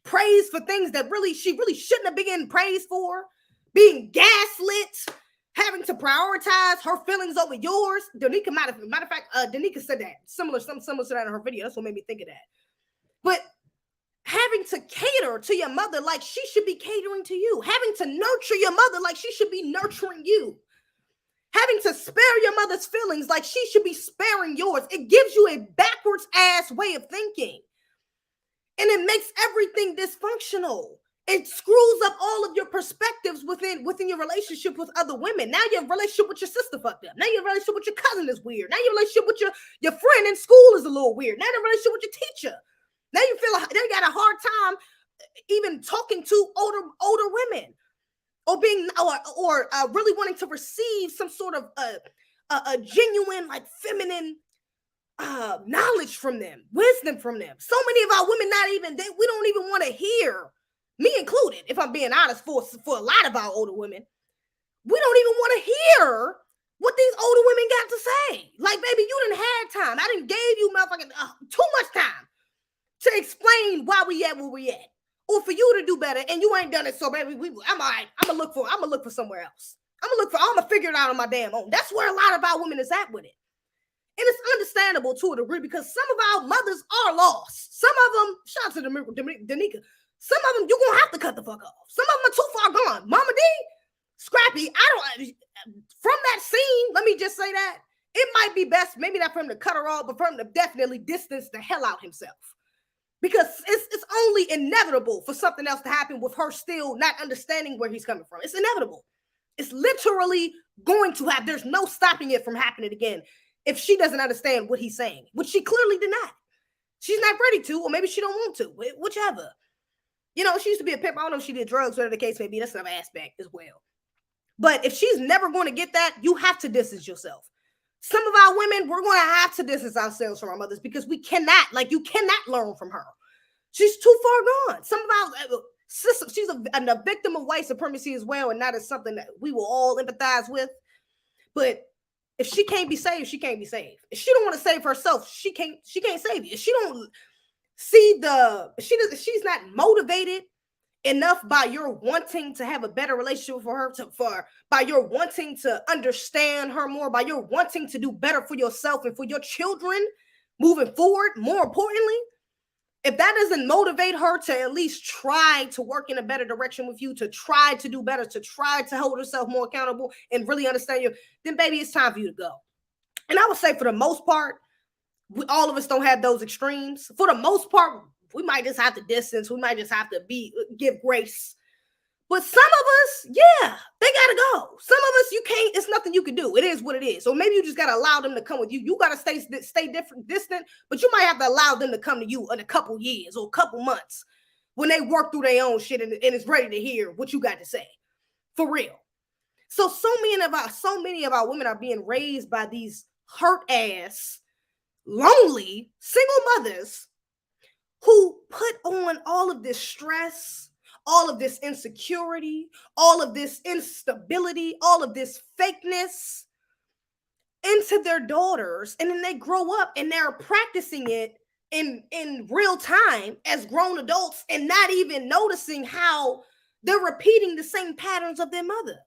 praise for things that she really shouldn't have been getting praise for, being gaslit, having to prioritize her feelings over yours. Danica, matter of fact, Danica said that similar to that in her video. That's what made me think of that. But having to cater to your mother like she should be catering to you, having to nurture your mother like she should be nurturing you, having to spare your mother's feelings like she should be sparing yours. It gives you a backwards ass way of thinking, and it makes everything dysfunctional. It screws up all of your perspectives within your relationship with other women. Now your relationship with your sister fucked up. Now your relationship with your cousin is weird. Now your relationship with your friend in school is a little weird. Now the relationship with your teacher. Now you got a hard time even talking to older women, or being or really wanting to receive some sort of a genuine, like, feminine knowledge from them, wisdom from them. So many of our women we don't even want to hear, me included, if I'm being honest, for a lot of our older women, we don't even want to hear what these older women got to say. Like, baby, you didn't have time. I didn't gave you motherfucking too much time to explain why we at where we at, or for you to do better, and you ain't done it. So, baby, I'm all right. I'm gonna look for somewhere else. I'm gonna figure it out on my damn own. That's where a lot of our women is at with it. And it's understandable to a degree, because some of our mothers are lost. Some of them, shout out to Danica, some of them you're gonna have to cut the fuck off. Some of them are too far gone. Mama D, Scrappy, from that scene, let me just say that it might be best, maybe not for him to cut her off, but for him to definitely distance the hell out himself. Because it's only inevitable for something else to happen with her still not understanding where he's coming from. It's inevitable. It's literally going to happen. There's no stopping it from happening again if she doesn't understand what he's saying, which she clearly did not. She's not ready to, or maybe she don't want to, whichever. You know, she used to be a pimp. I don't know if she did drugs, whatever the case may be. That's another aspect as well. But if she's never going to get that, you have to distance yourself. Some of our women, we're going to have to distance ourselves from our mothers, because we cannot, you cannot learn from her. She's too far gone. Some of our sisters, she's a victim of white supremacy as well, and that is something that we will all empathize with. But if she can't be saved, she can't be saved. If she don't want to save herself, she can't save you. If she don't see she's not motivated enough by your wanting to have a better relationship for her, by your wanting to understand her more, by your wanting to do better for yourself and for your children moving forward, more importantly, if that doesn't motivate her to at least try to work in a better direction with you, to try to do better, to try to hold herself more accountable and really understand you, then baby, it's time for you to go. And I would say for the most part, all of us don't have those extremes. For the most part, we might just have to distance. We might just have to give grace. But some of us, yeah, they gotta go. Some of us, you can't. It's nothing you can do. It is what it is. So maybe you just gotta allow them to come with you. You gotta stay distant, but you might have to allow them to come to you in a couple years or a couple months when they work through their own shit and it's ready to hear what you got to say, for real. So many of our women are being raised by these hurt ass, lonely single mothers who put on all of this stress, all of this insecurity, all of this instability, all of this fakeness into their daughters. And then they grow up and they're practicing it in real time as grown adults and not even noticing how they're repeating the same patterns of their mother.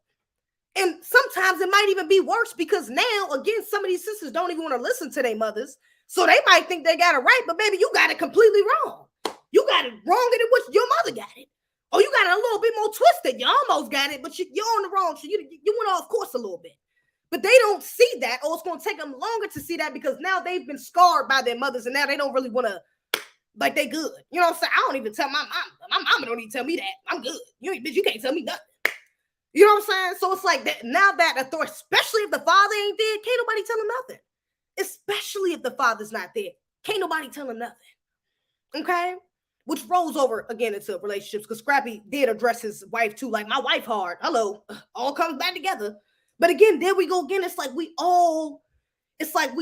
And sometimes it might even be worse, because now, again, some of these sisters don't even want to listen to their mothers. So they might think they got it right, but baby, you got it completely wrong. You got it wrong in which your mother got it. Or you got it a little bit more twisted. You almost got it, but you're on the wrong. So you went off course a little bit. But they don't see that, or it's going to take them longer to see that because now they've been scarred by their mothers and now they don't really want to, like, they good. You know what I'm saying? I don't even tell my mom. My mama don't even tell me that. I'm good. You can't tell me nothing. You know what I'm saying? So it's like that now that authority, especially if the father ain't there, can't nobody tell him nothing. Especially if the father's not there, can't nobody tell him nothing. Okay? Which rolls over again into relationships because Scrappy did address his wife too. Like, my wife hard. Hello. All comes back together. But again, there we go again. It's like we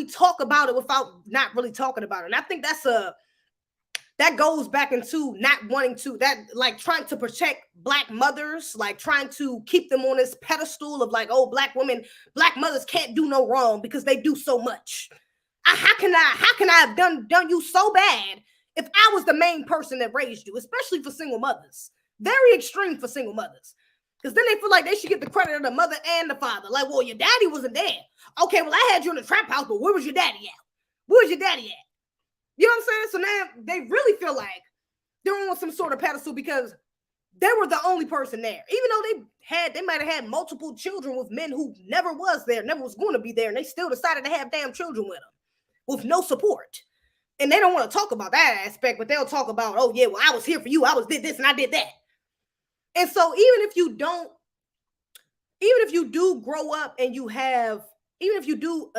talk about it without not really talking about it. And I think that goes back into not wanting to, that like trying to protect Black mothers, like trying to keep them on this pedestal of like, oh, Black women, Black mothers can't do no wrong because they do so much. How can I have done you so bad if I was the main person that raised you, especially for single mothers? Very extreme for single mothers. Because then they feel like they should get the credit of the mother and the father. Like, well, your daddy wasn't there. Okay, well, I had you in the trap house, but where was your daddy at? Where was your daddy at? You know what I'm saying? So now they really feel like they're on some sort of pedestal because they were the only person there. Even though they might have had multiple children with men who never was there, never was going to be there, and they still decided to have damn children with them with no support. And they don't want to talk about that aspect, but they'll talk about, oh yeah, well, I was here for you. I did this and I did that. And so even if you do grow up and you have, even if you do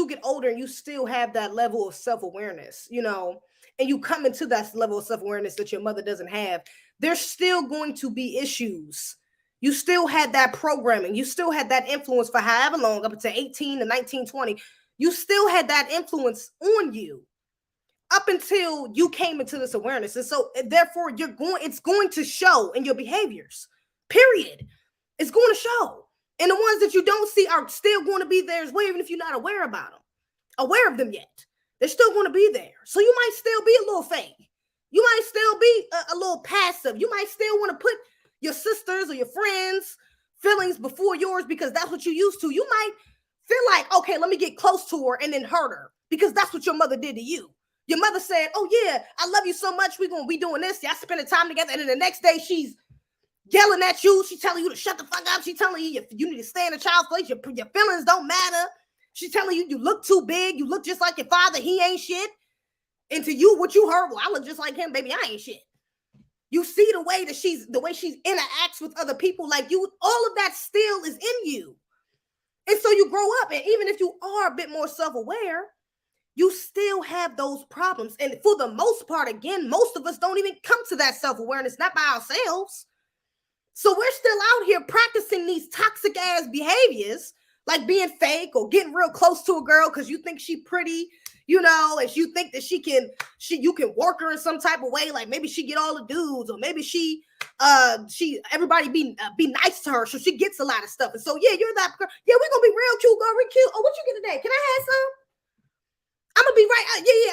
get older and you still have that level of self-awareness, you know, and you come into that level of self-awareness that your mother doesn't have, there's still going to be issues. You still had that programming. You still had that influence for however long, up until 18 to 19, 20. You still had that influence on you up until you came into this awareness. And so therefore it's going to show in your behaviors, period. It's going to show. And the ones that you don't see are still going to be there as well, even if you're not aware of them yet. They're still going to be there. So you might still be a little fake. You might still be a little passive. You might still want to put your sisters or your friends' feelings before yours because that's what you used to. You might feel like, okay, let me get close to her and then hurt her because that's what your mother did to you. Your mother said, oh yeah, I love you so much. We're going to be doing this. Y'all spending time together. And then the next day she's yelling at you. She's telling you to shut the fuck up. She's telling you you need to stay in a child's place. Your feelings don't matter. She's telling you you look too big. You look just like your father. He ain't shit. And to you, what you heard, well, I look just like him, baby. I ain't shit. You see the way she's interacts with other people, like you, all of that still is in you. And so you grow up, and even if you are a bit more self-aware, you still have those problems. And for the most part, again, most of us don't even come to that self-awareness, not by ourselves. So we're still out here practicing these toxic ass behaviors, like being fake or getting real close to a girl because you think she's pretty, you know, and you think that you can work her in some type of way, like maybe she get all the dudes, or maybe everybody be nice to her, so she gets a lot of stuff. And so yeah, you're that girl. Yeah, we're gonna be real cute, girl, real cute. Oh, what you get today? Can I have some? I'm gonna be right. Yeah.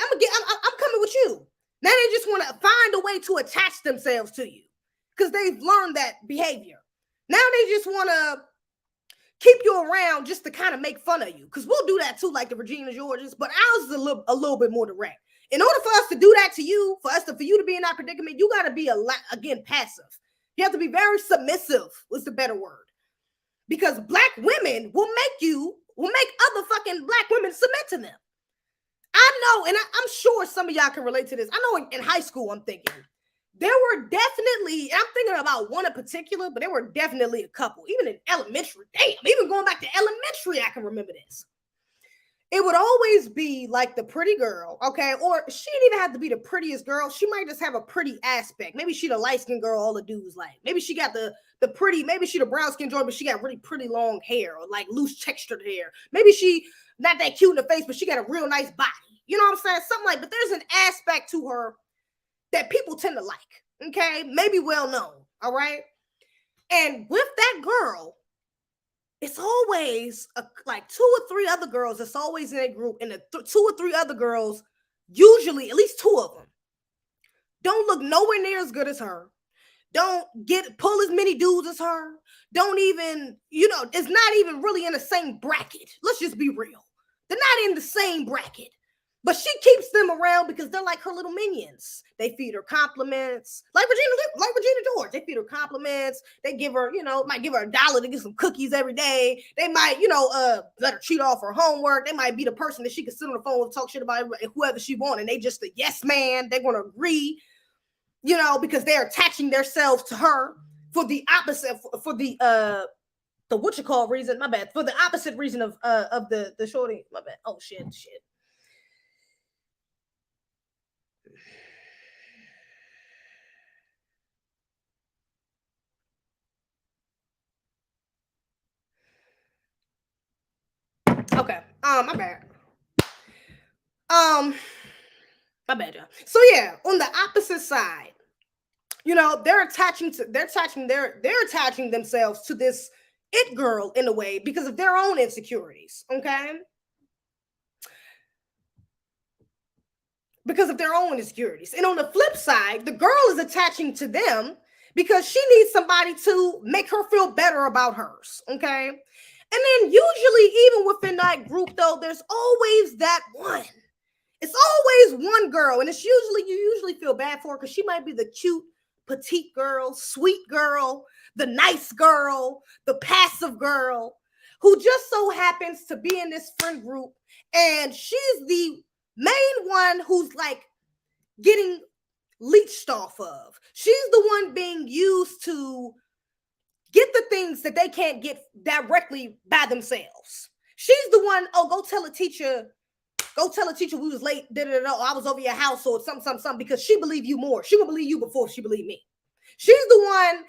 I'm coming with you. Now they just want to find a way to attach themselves to you because they've learned that behavior. Now they just want to keep you around just to kind of make fun of you, because we'll do that too, like the Regina Georges, but ours is a little bit more direct. In order for us to do that to you, for you to be in that predicament, you got to be passive. You have to be very submissive. Was the better word, because Black women will make other fucking Black women submit to them. I know, and I'm sure some of y'all can relate to this. I know in high school, I'm thinking there were definitely, I'm thinking about one in particular, but there were definitely a couple, even in elementary. Damn, even going back to elementary, I can remember this. It would always be like the pretty girl, okay? Or she didn't even have to be the prettiest girl. She might just have a pretty aspect. Maybe she the light-skinned girl all the dudes like. Maybe she got the pretty, maybe she the brown-skinned girl, but she got really pretty long hair or like loose textured hair. Maybe she not that cute in the face, but she got a real nice body. You know what I'm saying? Something like, but there's an aspect to her that people tend to like, okay? Maybe well known, all right? And with that girl, it's always like 2 or 3 other girls that's always in a group, and the 2 or 3 other girls, usually at least 2 of them, don't look nowhere near as good as her, don't pull as many dudes as her, don't even, it's not even really in the same bracket. Let's just be real. They're not in the same bracket. But she keeps them around because they're like her little minions. They feed her compliments, like Regina George. They feed her compliments. They give her, might give her $1 to get some cookies every day. They might, let her cheat off her homework. They might be the person that she can sit on the phone with, talk shit about whoever she wants, and they just a yes man. They're gonna agree, because they're attaching themselves to her for the opposite, for the what you call reason. My bad. For the opposite reason of the shorty. My bad. Oh shit. Okay. My bad. My bad, y'all. So yeah, on the opposite side, they're attaching themselves to this it girl in a way because of their own insecurities. Okay. Because of their own insecurities. And on the flip side, the girl is attaching to them because she needs somebody to make her feel better about hers. Okay. And then usually, even within that group, though, there's always that one. It's always one girl. And you usually feel bad for her because she might be the cute, petite girl, sweet girl, the nice girl, the passive girl, who just so happens to be in this friend group. And she's the main one who's like getting leached off of. She's the one being used to get the things that they can't get directly by themselves. She's the one, go tell a teacher we was late, I was over your house or something, because she believe you more. She will believe you before she believe me. She's the one,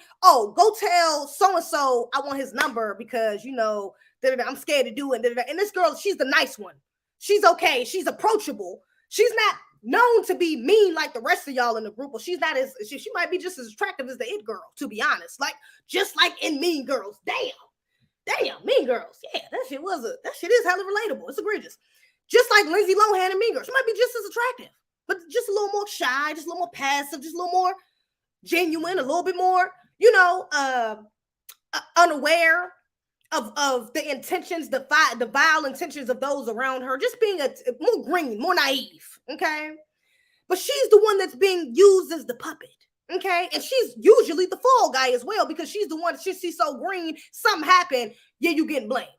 go tell so-and-so I want his number because, I'm scared to do it. And this girl, she's the nice one. She's okay. She's approachable. She's not known to be mean like the rest of y'all in the group. Well, she might be just as attractive as the it girl, to be honest. Like, just like in Mean Girls. Damn, Mean Girls. Yeah, that shit is hella relatable. It's egregious. Just like Lindsay Lohan and Mean Girls. She might be just as attractive, but just a little more shy, just a little more passive, just a little more genuine, a little bit more, unaware of the intentions, the vile intentions of those around her, just being more green, more naive, okay? But she's the one that's being used as the puppet, okay? And she's usually the fall guy as well because she's the one that she's so green, something happened, you getting blamed.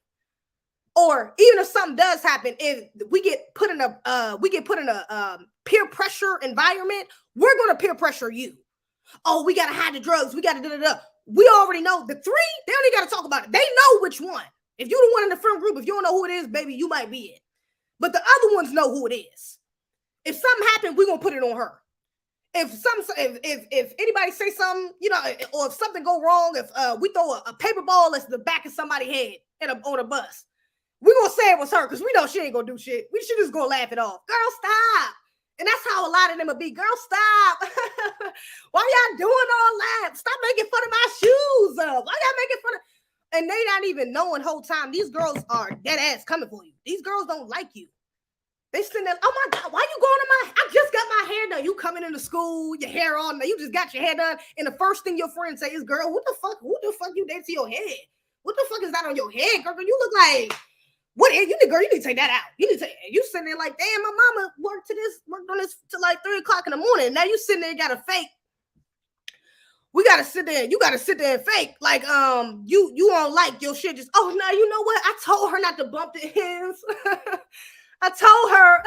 Or even if something does happen, if we get put in a peer pressure environment, we're going to peer pressure you. Oh, we got to hide the drugs. We got to da-da-da. We already know the three. They don't even got to talk about it. They know which one. If you're the one in the friend group, if you don't know who it is, baby, you might be it. But the other ones know who it is. If something happened, we're going to put it on her. If anybody say something, or if something go wrong, if we throw a paper ball at the back of somebody's head on a bus, we're going to say it was her because we know she ain't going to do shit. We should just go laugh it off. Girl, stop. And that's how a lot of them will be. Girl, stop. Why y'all doing all that? Stop making fun of my shoes up. Why y'all making fun of... And they not even knowing whole time. These girls are dead ass coming for you. These girls don't like you. They sitting there, oh my God, why you going to my... I just got my hair done. You coming into school, your hair on. You just got your hair done. And the first thing your friends say is, girl, what the fuck? Who the fuck you did to your head? What the fuck is that on your head, girl? You look like... What you need, girl? You need to take that out. You sitting there like, damn, my mama worked on this till like 3 o'clock in the morning. Now you sitting there, got to fake. We gotta sit there. You gotta sit there and fake like you don't like your shit. Just no, you know what? I told her not to bump the ends. I told her,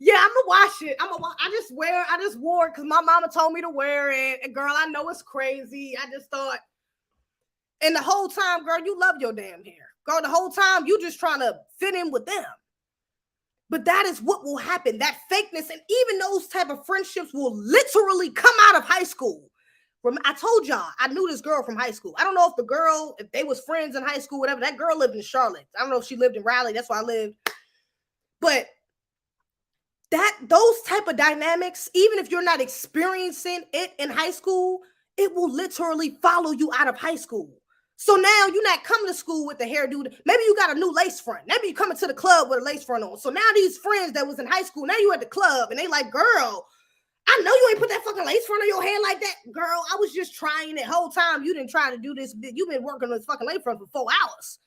yeah, I'm gonna wash it. I just wore it because my mama told me to wear it. And girl, I know it's crazy. I just thought, and the whole time, girl, you love your damn hair. Girl, the whole time you just trying to fit in with them. But that is what will happen. That fakeness, and even those type of friendships will literally come out of high school. I told y'all, I knew this girl from high school. I don't know if they was friends in high school, whatever. That girl lived in Charlotte. I don't know if she lived in Raleigh. That's where I lived. But those type of dynamics, even if you're not experiencing it in high school, it will literally follow you out of high school. So now you're not coming to school with the hairdo. Maybe you got a new lace front. Maybe you coming to the club with a lace front on. So now these friends that was in high school, now you at the club and they like, girl, I know you ain't put that fucking lace front on your hair like that. Girl, I was just trying it whole time. You didn't try to do this. You've been working on this fucking lace front for 4 hours.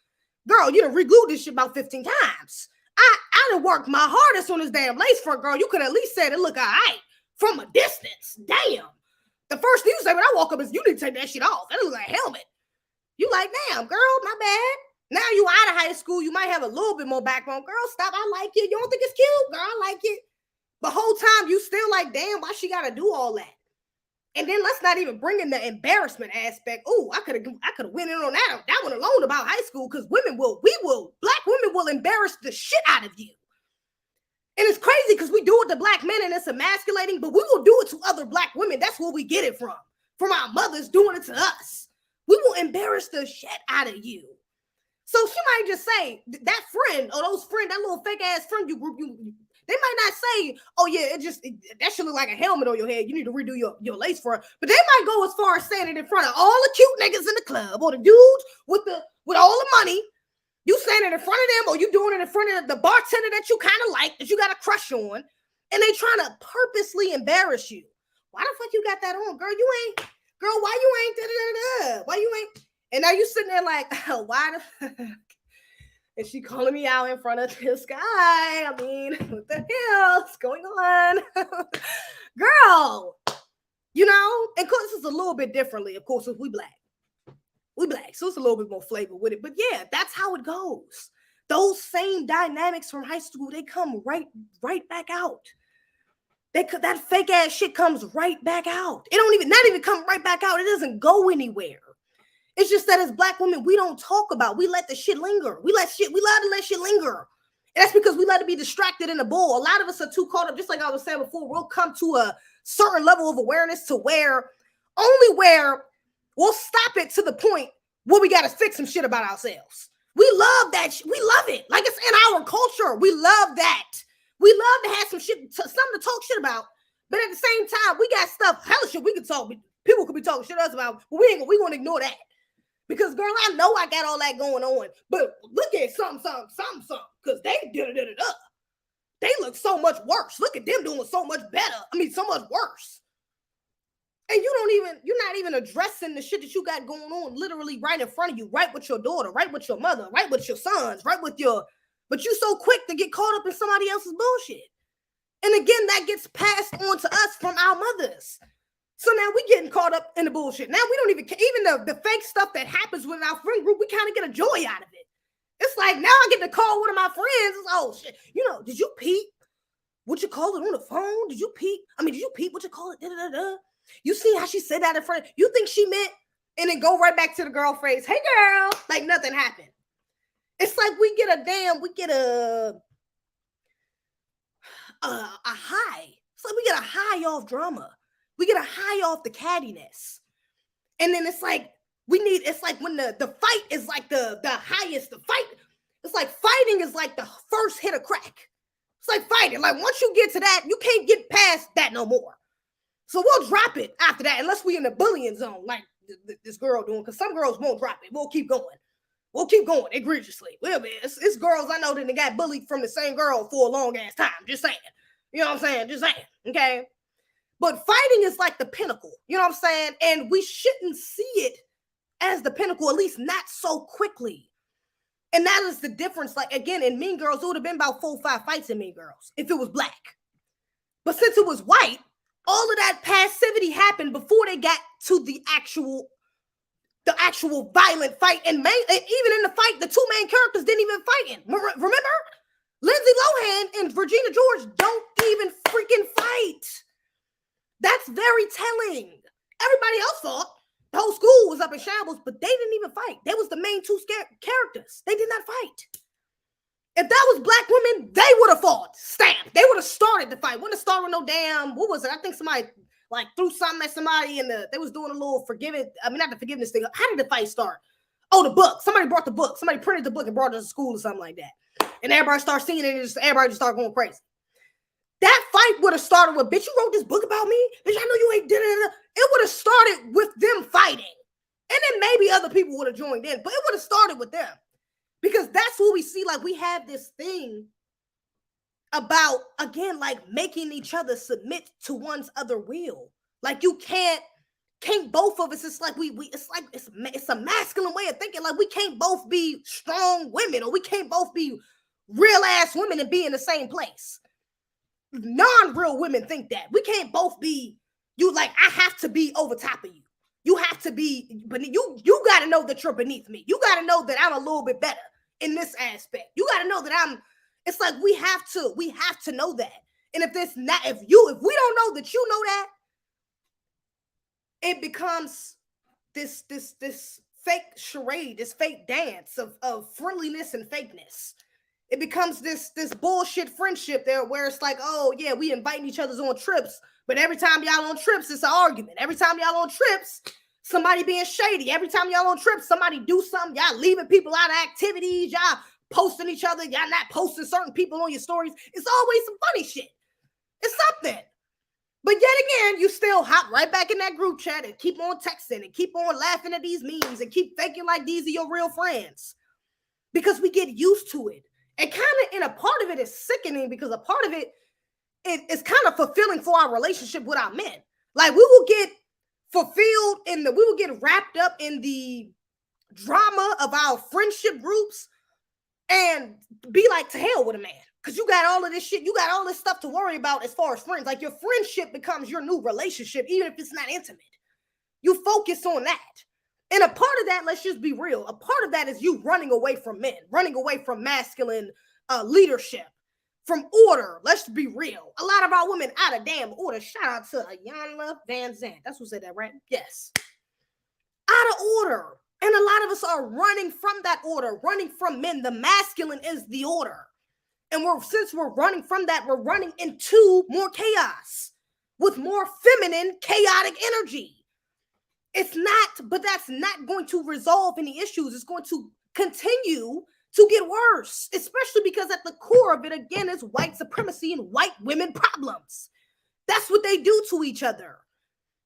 Girl, you done re-glued this shit about 15 times. I done worked my hardest on this damn lace front, girl. You could at least said it look all right from a distance. Damn. The first thing you say when I walk up is, you need to take that shit off. That looks like a helmet. You like, damn, girl, my bad. Now you out of high school, you might have a little bit more background. Girl, stop, I like it. You don't think it's cute? Girl, I like it. The whole time you still like, damn, why she gotta do all that? And then let's not even bring in the embarrassment aspect. Oh, I could have went in on that one alone about high school, because black women will embarrass the shit out of you. And it's crazy because we do it to black men and it's emasculating, but we will do it to other black women. That's where we get it from our mothers doing it to us. We will embarrass the shit out of you. So she might just say, that friend or those friends, that little fake ass friend you group, they might not say, oh yeah, that should look like a helmet on your head. You need to redo your lace front. But they might go as far as saying it in front of all the cute niggas in the club, or the dudes with all the money. You standing in front of them, or you doing it in front of the bartender that you kind of like, that you got a crush on, and they trying to purposely embarrass you. Why the fuck you got that on, girl? Girl, why you ain't da-da-da-da? Why you ain't? And now you sitting there like, oh, why the fuck? And she calling me out in front of this guy. I mean, what the hell's going on? Girl, and of course, this is a little bit differently. Of course, if we black, so it's a little bit more flavor with it. But yeah, that's how it goes. Those same dynamics from high school, they come right back out. That fake ass shit comes right back out. It not even come right back out. It doesn't go anywhere. It's just that as black women, we don't talk about. We let the shit linger. We love to let shit linger. And that's because we let it be distracted in the bull. A lot of us are too caught up, just like I was saying before. We'll come to a certain level of awareness to where we'll stop it to the point where we got to fix some shit about ourselves. We love that. We love it. Like, it's in our culture. We love that. We love to have some shit, something to talk shit about. But at the same time, we got stuff, hella shit we can talk. People could be talking shit to us about, but we gonna ignore that. Because, girl, I know I got all that going on, but look at something, because they did. They look so much worse. Look at them doing so much better. I mean, so much worse. And you're not even addressing the shit that you got going on literally right in front of you, right with your daughter, right with your mother, right with your sons, but you so quick to get caught up in somebody else's bullshit. And again, that gets passed on to us from our mothers. So now we getting caught up in the bullshit. Now we don't even the fake stuff that happens with our friend group, we kind of get a joy out of it. It's like, now I get to call one of my friends. It's, oh shit, did you peep what you call it on the phone? Did you peep what you call it? Da-da-da-da. You see how she said that in front? You think she meant, and then go right back to the girl phrase, hey girl, like nothing happened. It's like we get a high. It's like we get a high off drama. We get a high off the cattiness. And then it's like it's like when the fight is like the highest, it's like fighting is like the first hit of crack. It's like fighting. Like, once you get to that, you can't get past that no more. So we'll drop it after that, unless we in the bullying zone, like this girl doing, because some girls won't drop it. We'll keep going. Egregiously. It's girls I know that they got bullied from the same girl for a long ass time. Just saying. You know what I'm saying? Just saying. Okay. But fighting is like the pinnacle. You know what I'm saying? And we shouldn't see it as the pinnacle, at least not so quickly. And that is the difference. Like, again, in Mean Girls, it would have been about 4 or 5 fights in Mean Girls if it was black. But since it was white, all of that passivity happened before they got to the actual violent fight. And even in the fight, the 2 main characters didn't even fight. Remember? Lindsay Lohan and Regina George don't even freaking fight. That's very telling. Everybody else thought the whole school was up in shambles, but they didn't even fight. They was the main 2 characters. They did not fight. If that was black women, they would have fought. Stamped. They would have started the fight. Wouldn't have started no damn, what was it? I think somebody like threw something at somebody and they was doing a little not the forgiveness thing. How did the fight start? Oh, the book. Somebody brought the book. Somebody printed the book and brought it to school or something like that. And everybody started seeing it and everybody just started going crazy. That fight would have started with, bitch, you wrote this book about me? Bitch, I know you ain't da-da-da-da. It would have started with them fighting. And then maybe other people would have joined in, but it would have started with them. Because that's what we see. Like, we have this thing about, again, like making each other submit to one's other will. Like, you can't both of us. It's like it's a masculine way of thinking. Like, we can't both be strong women, or we can't both be real ass women and be in the same place. Non-real women think that. We can't both be, you like, I have to be over top of you. You have to be, but you got to know that you're beneath me. You got to know that I'm a little bit better in this aspect. You got to know that it's like we have to know that. And if we don't know that you know that, it becomes this fake charade, this fake dance of friendliness and fakeness. It becomes this bullshit friendship there where it's like, oh yeah, we inviting each other's on trips, but every time y'all on trips, it's an argument. Every time y'all on trips, somebody being shady. Every time y'all on trips, somebody do something. Y'all leaving people out of activities. Y'all posting each other. Y'all not posting certain people on your stories. It's always some funny shit. It's something. But yet again, you still hop right back in that group chat and keep on texting and keep on laughing at these memes and keep faking like these are your real friends. Because we get used to it. And kind of, and a part of it is sickening because a part of it is kind of fulfilling for our relationship with our men. Like we will get fulfilled we will get wrapped up in the drama of our friendship groups and be like, to hell with a man. Because you got all of this shit, you got all this stuff to worry about as far as friends. Like your friendship becomes your new relationship, even if it's not intimate. You focus on that. And a part of that, let's just be real, a part of that is you running away from men, running away from masculine leadership, from order. Let's be real. A lot of our women out of damn order. Shout out to Ayanla Van Zandt. That's who said that, right? Yes. Out of order. And a lot of us are running from that order, running from men. The masculine is the order. And since we're running from that, we're running into more chaos with more feminine, chaotic energy. But that's not going to resolve any issues. It's going to continue to get worse, especially because at the core of it, again, is white supremacy and white women problems. That's what they do to each other.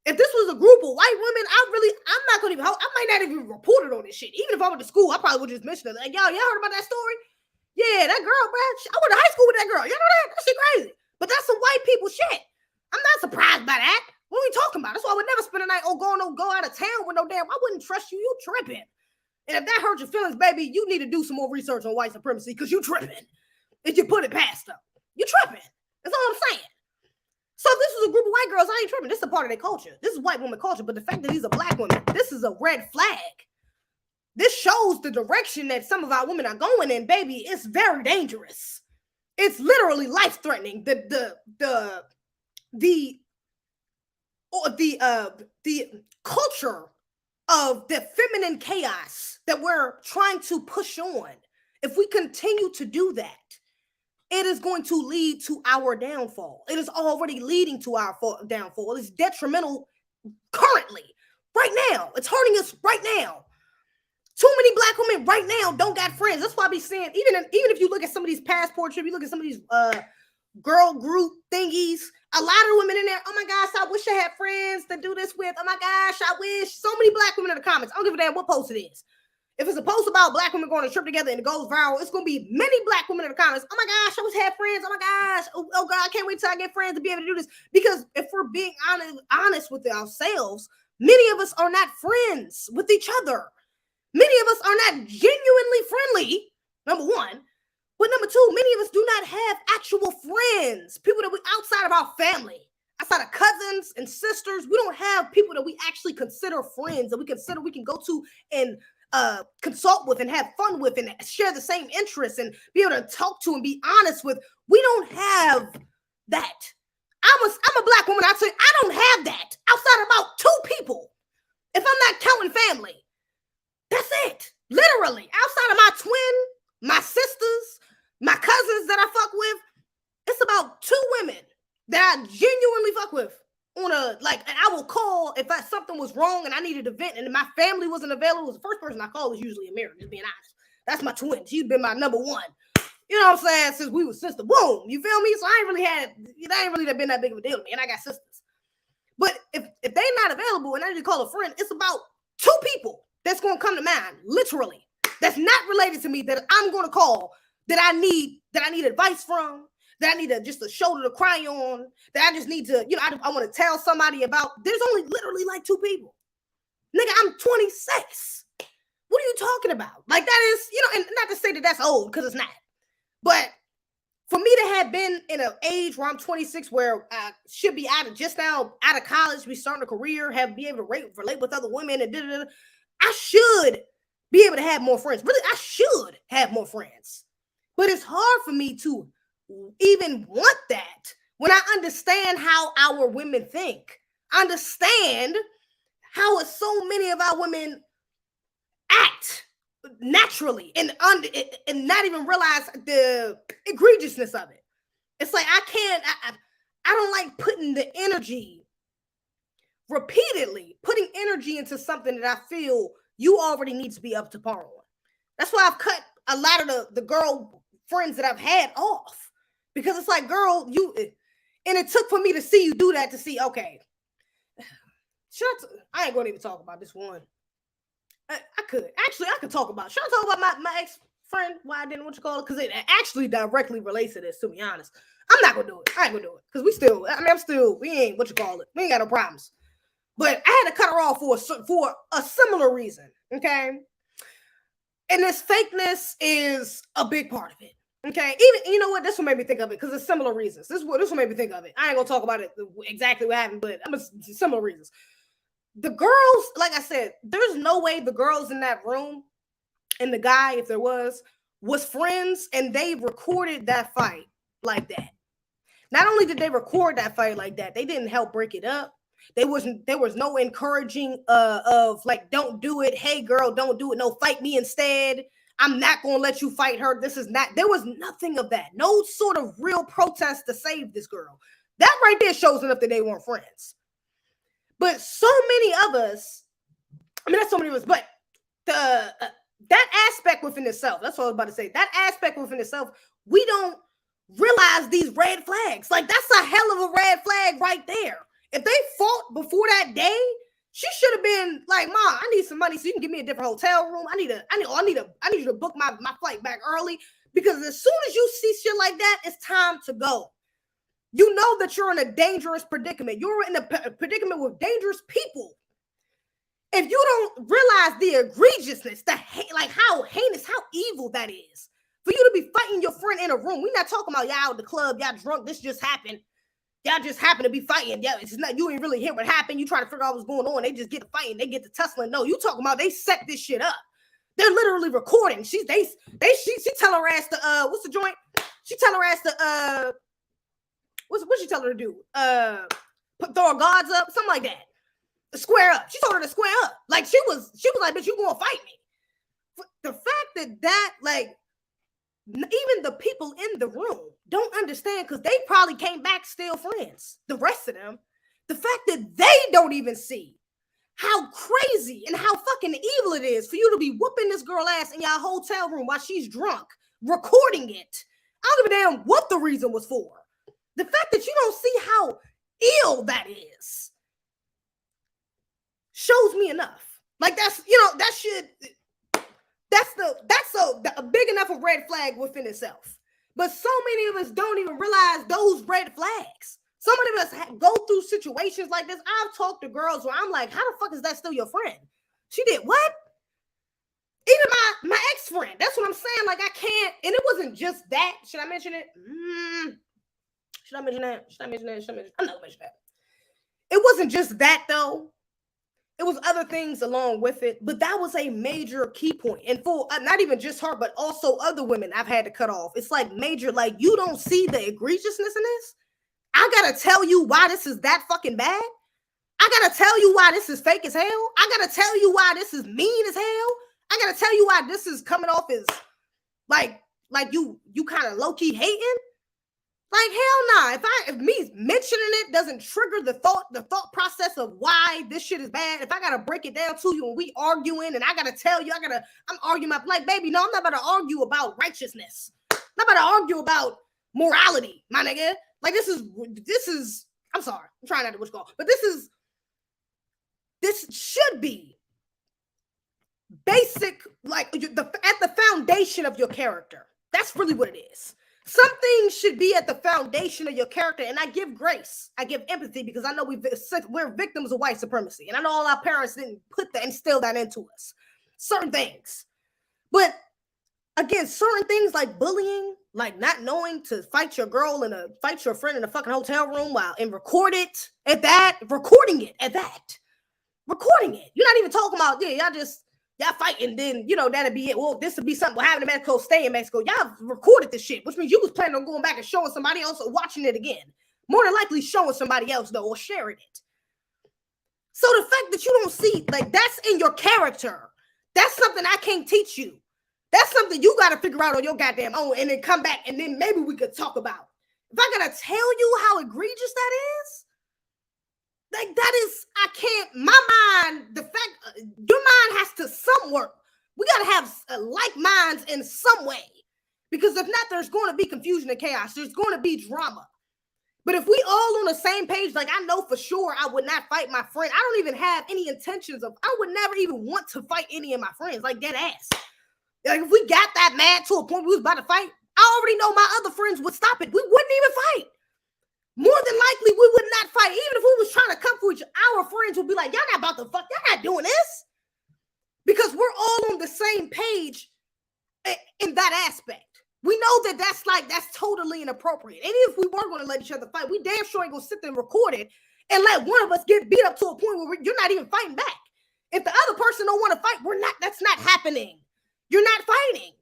If this was a group of white women, I might not even report it on this shit. Even if I went to school, I probably would just mention it. Like, y'all heard about that story? Yeah, that girl, bro. I went to high school with that girl. You know that? That shit crazy. But that's some white people shit. I'm not surprised by that. What are we talking about? That's why I would never spend a night go out of town with no damn. I wouldn't trust you. You tripping. And if that hurts your feelings, baby, you need to do some more research on white supremacy because you tripping. If you put it past them, you tripping. That's all I'm saying. So if this was a group of white girls, I ain't tripping. This is a part of their culture. This is white woman culture. But the fact that these are black women, this is a red flag. This shows the direction that some of our women are going in, baby. It's very dangerous. It's literally life-threatening. The culture of the feminine chaos that we're trying to push on, if we continue to do that, it is going to lead to our downfall. It is already leading to our downfall. It's detrimental currently, right now. It's hurting us right now. Too many black women right now don't got friends. That's why I be saying, even if you look at some of these passport trips, you look at some of these girl group thingies, a lot of women in there, oh my gosh, I wish I had friends to do this with. Oh my gosh, I wish. So many black women in the comments. I don't give a damn what post it is. If it's a post about black women going on a trip together and it goes viral, it's going to be many black women in the comments. Oh my gosh, I wish I had friends. Oh my gosh. Oh God, I can't wait till I get friends to be able to do this. Because if we're being honest with ourselves, many of us are not friends with each other. Many of us are not genuinely friendly, number one. But number two, many of us do not have actual friends, people that we outside of our family, outside of cousins and sisters. We don't have people that we actually consider friends, that we consider we can go to and consult with and have fun with and share the same interests and be able to talk to and be honest with. We don't have that. I'm a black woman. I say I don't have that outside of about 2 people. If I'm not counting family, that's it. Literally, outside of my twin, my sisters, my cousins that I fuck with, it's about 2 women that I genuinely fuck with. And I will call if something was wrong and I needed a vent and my family wasn't available. The first person I call is usually Amira, just being honest. That's my twin. She's been my number one. You know what I'm saying? Since the womb. You feel me? So I ain't really been that big of a deal to me. And I got sisters. But if they not available and I need to call a friend, it's about 2 people that's going to come to mind, literally. That's not related to me that I'm going to call, that I need advice from, that I need just a shoulder to cry on, that I just need to, I want to tell somebody about. There's only literally like 2 people. Nigga, I'm 26. What are you talking about? Like that is, and not to say that that's old, because it's not. But for me to have been in an age where I'm 26, where I should be out of college, be starting a career, be able to relate with other women, and I should be able to have more friends. Really, I should have more friends. But it's hard for me to even want that when I understand how our women think. I understand how so many of our women act naturally and not even realize the egregiousness of it. It's like I don't like putting the energy repeatedly, putting energy into something that I feel you already need to be up to par on. That's why I've cut a lot of the girl friends that I've had off, because it's like, girl, and it took for me to see you do that to see, okay, I ain't gonna even talk about this one. I could talk about. Should I talk about my ex friend? Why I didn't what you call it? Because it actually directly relates to this. To be honest, I'm not gonna do it. I ain't gonna do it because we ain't what you call it. We ain't got no problems. But I had to cut her off for a similar reason. Okay, and this fakeness is a big part of it. Okay, even you know what? This one made me think of it because it's similar reasons. This one made me think of it. I ain't gonna talk about it exactly what happened, but similar reasons. The girls, like I said, there's no way the girls in that room and the guy, if there was friends, and they recorded that fight like that. Not only did they record that fight like that, they didn't help break it up. There was no encouraging of like, don't do it. Hey girl, don't do it. No, fight me instead. I'm not going to let you fight her. There was nothing of that. No sort of real protest to save this girl. That right there shows enough that they weren't friends. But so many of us, not so many of us, but that aspect within itself, that's what I was about to say, that aspect within itself, we don't realize these red flags. Like, that's a hell of a red flag right there. If they fought before that day, she should have been like, Ma, I need some money so you can give me a different hotel room. I need you to book my flight back early, because as soon as you see shit like that, it's time to go. You know that you're in a dangerous predicament. You're in a predicament with dangerous people. If you don't realize the egregiousness, how heinous, how evil that is, for you to be fighting your friend in a room. We're not talking about y'all out the club, y'all drunk, this just happened. Y'all just happen to be fighting. Yeah, it's not, you ain't really hear what happened. You trying to figure out what's going on. They just get to fighting. They get to tussling. No, you talking about they set this shit up. They're literally recording. She tell her ass to what's the joint? She tell her ass to what's she tell her to do? Throw her guards up, something like that. Square up. She told her to square up. Like she was like, bitch, you gonna fight me. The fact that like even the people in the room don't understand, because they probably came back still friends. The rest of them, the fact that they don't even see how crazy and how fucking evil it is for you to be whooping this girl ass in your hotel room while she's drunk, recording it. I don't give a damn what the reason was for. The fact that you don't see how ill that is shows me enough. Like that's a big enough of red flag within itself. But so many of us don't even realize those red flags. So many of us go through situations like this. I've talked to girls where I'm like, how the fuck is that still your friend? She did what? Even my ex-friend. That's what I'm saying. Like, I can't. And it wasn't just that. Should I mention it? Should I mention that? I'm not gonna mention that. It wasn't just that though. It was other things along with it, but that was a major key point. And for not even just her, but also other women I've had to cut off. It's like major, like, you don't see the egregiousness in this? I gotta tell you why this is that fucking bad? I gotta tell you why this is fake as hell? I gotta tell you why this is mean as hell? I gotta tell you why this is coming off as like you kind of low-key hating? Like, hell nah. If me mentioning it doesn't trigger the thought process of why this shit is bad, if I gotta break it down to you and we arguing and I gotta tell you, I'm arguing like, baby, no, I'm not about to argue about righteousness. I'm not about to argue about morality, my nigga. Like, this is, I'm sorry, I'm trying not to what's called, but this should be basic, like at the foundation of your character. That's really what it is. Something should be at the foundation of your character, and I give grace. I give empathy, because I know we're victims of white supremacy, and I know all our parents didn't instill that into us. Certain things. But again, certain things like bullying, Like not knowing to fight your girl fight your friend in a fucking hotel room and record it at that, recording it at that, recording it. You're not even talking about, y'all fight and then, that'd be it. Well, this would be something will happen in Mexico, stay in Mexico. Y'all recorded this shit, which means you was planning on going back and showing somebody else or watching it again. More than likely showing somebody else though, or sharing it. So the fact that you don't see, like, that's in your character. That's something I can't teach you. That's something you got to figure out on your goddamn own and then come back and then maybe we could talk about. If I got to tell you how egregious that is, like that is, I can't, my mind, the fact, your mind has to somewhere, we got to have like minds in some way. Because if not, there's going to be confusion and chaos. There's going to be drama. But if we all on the same page, like I know for sure I would not fight my friend. I don't even have any intentions of, I would never even want to fight any of my friends, like dead ass. Like if we got that mad to a point we was about to fight, I already know my other friends would stop it. We wouldn't even fight. More than likely, we would not fight. Even if we was trying to come for each other, our friends would be like, y'all not about to fuck, y'all not doing this. Because we're all on the same page in that aspect. We know that's totally inappropriate. And if we were going to let each other fight, we damn sure ain't going to sit there and record it and let one of us get beat up to a point where you're not even fighting back. If the other person don't want to fight, that's not happening. You're not fighting.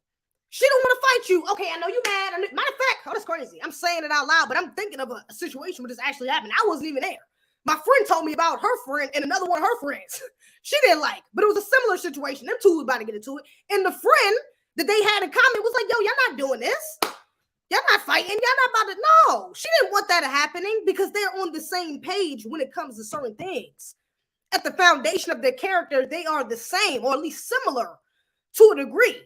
She don't want to fight you. Okay, I know you mad. Matter of fact, that's crazy. I'm saying it out loud, but I'm thinking of a situation where this actually happened. I wasn't even there. My friend told me about her friend and another one of her friends. She didn't like, but it was a similar situation. Them two was about to get into it. And the friend that they had in common was like, yo, y'all not doing this. Y'all not fighting. Y'all not about to. No, she didn't want that happening because they're on the same page when it comes to certain things. At the foundation of their character, they are the same or at least similar to a degree.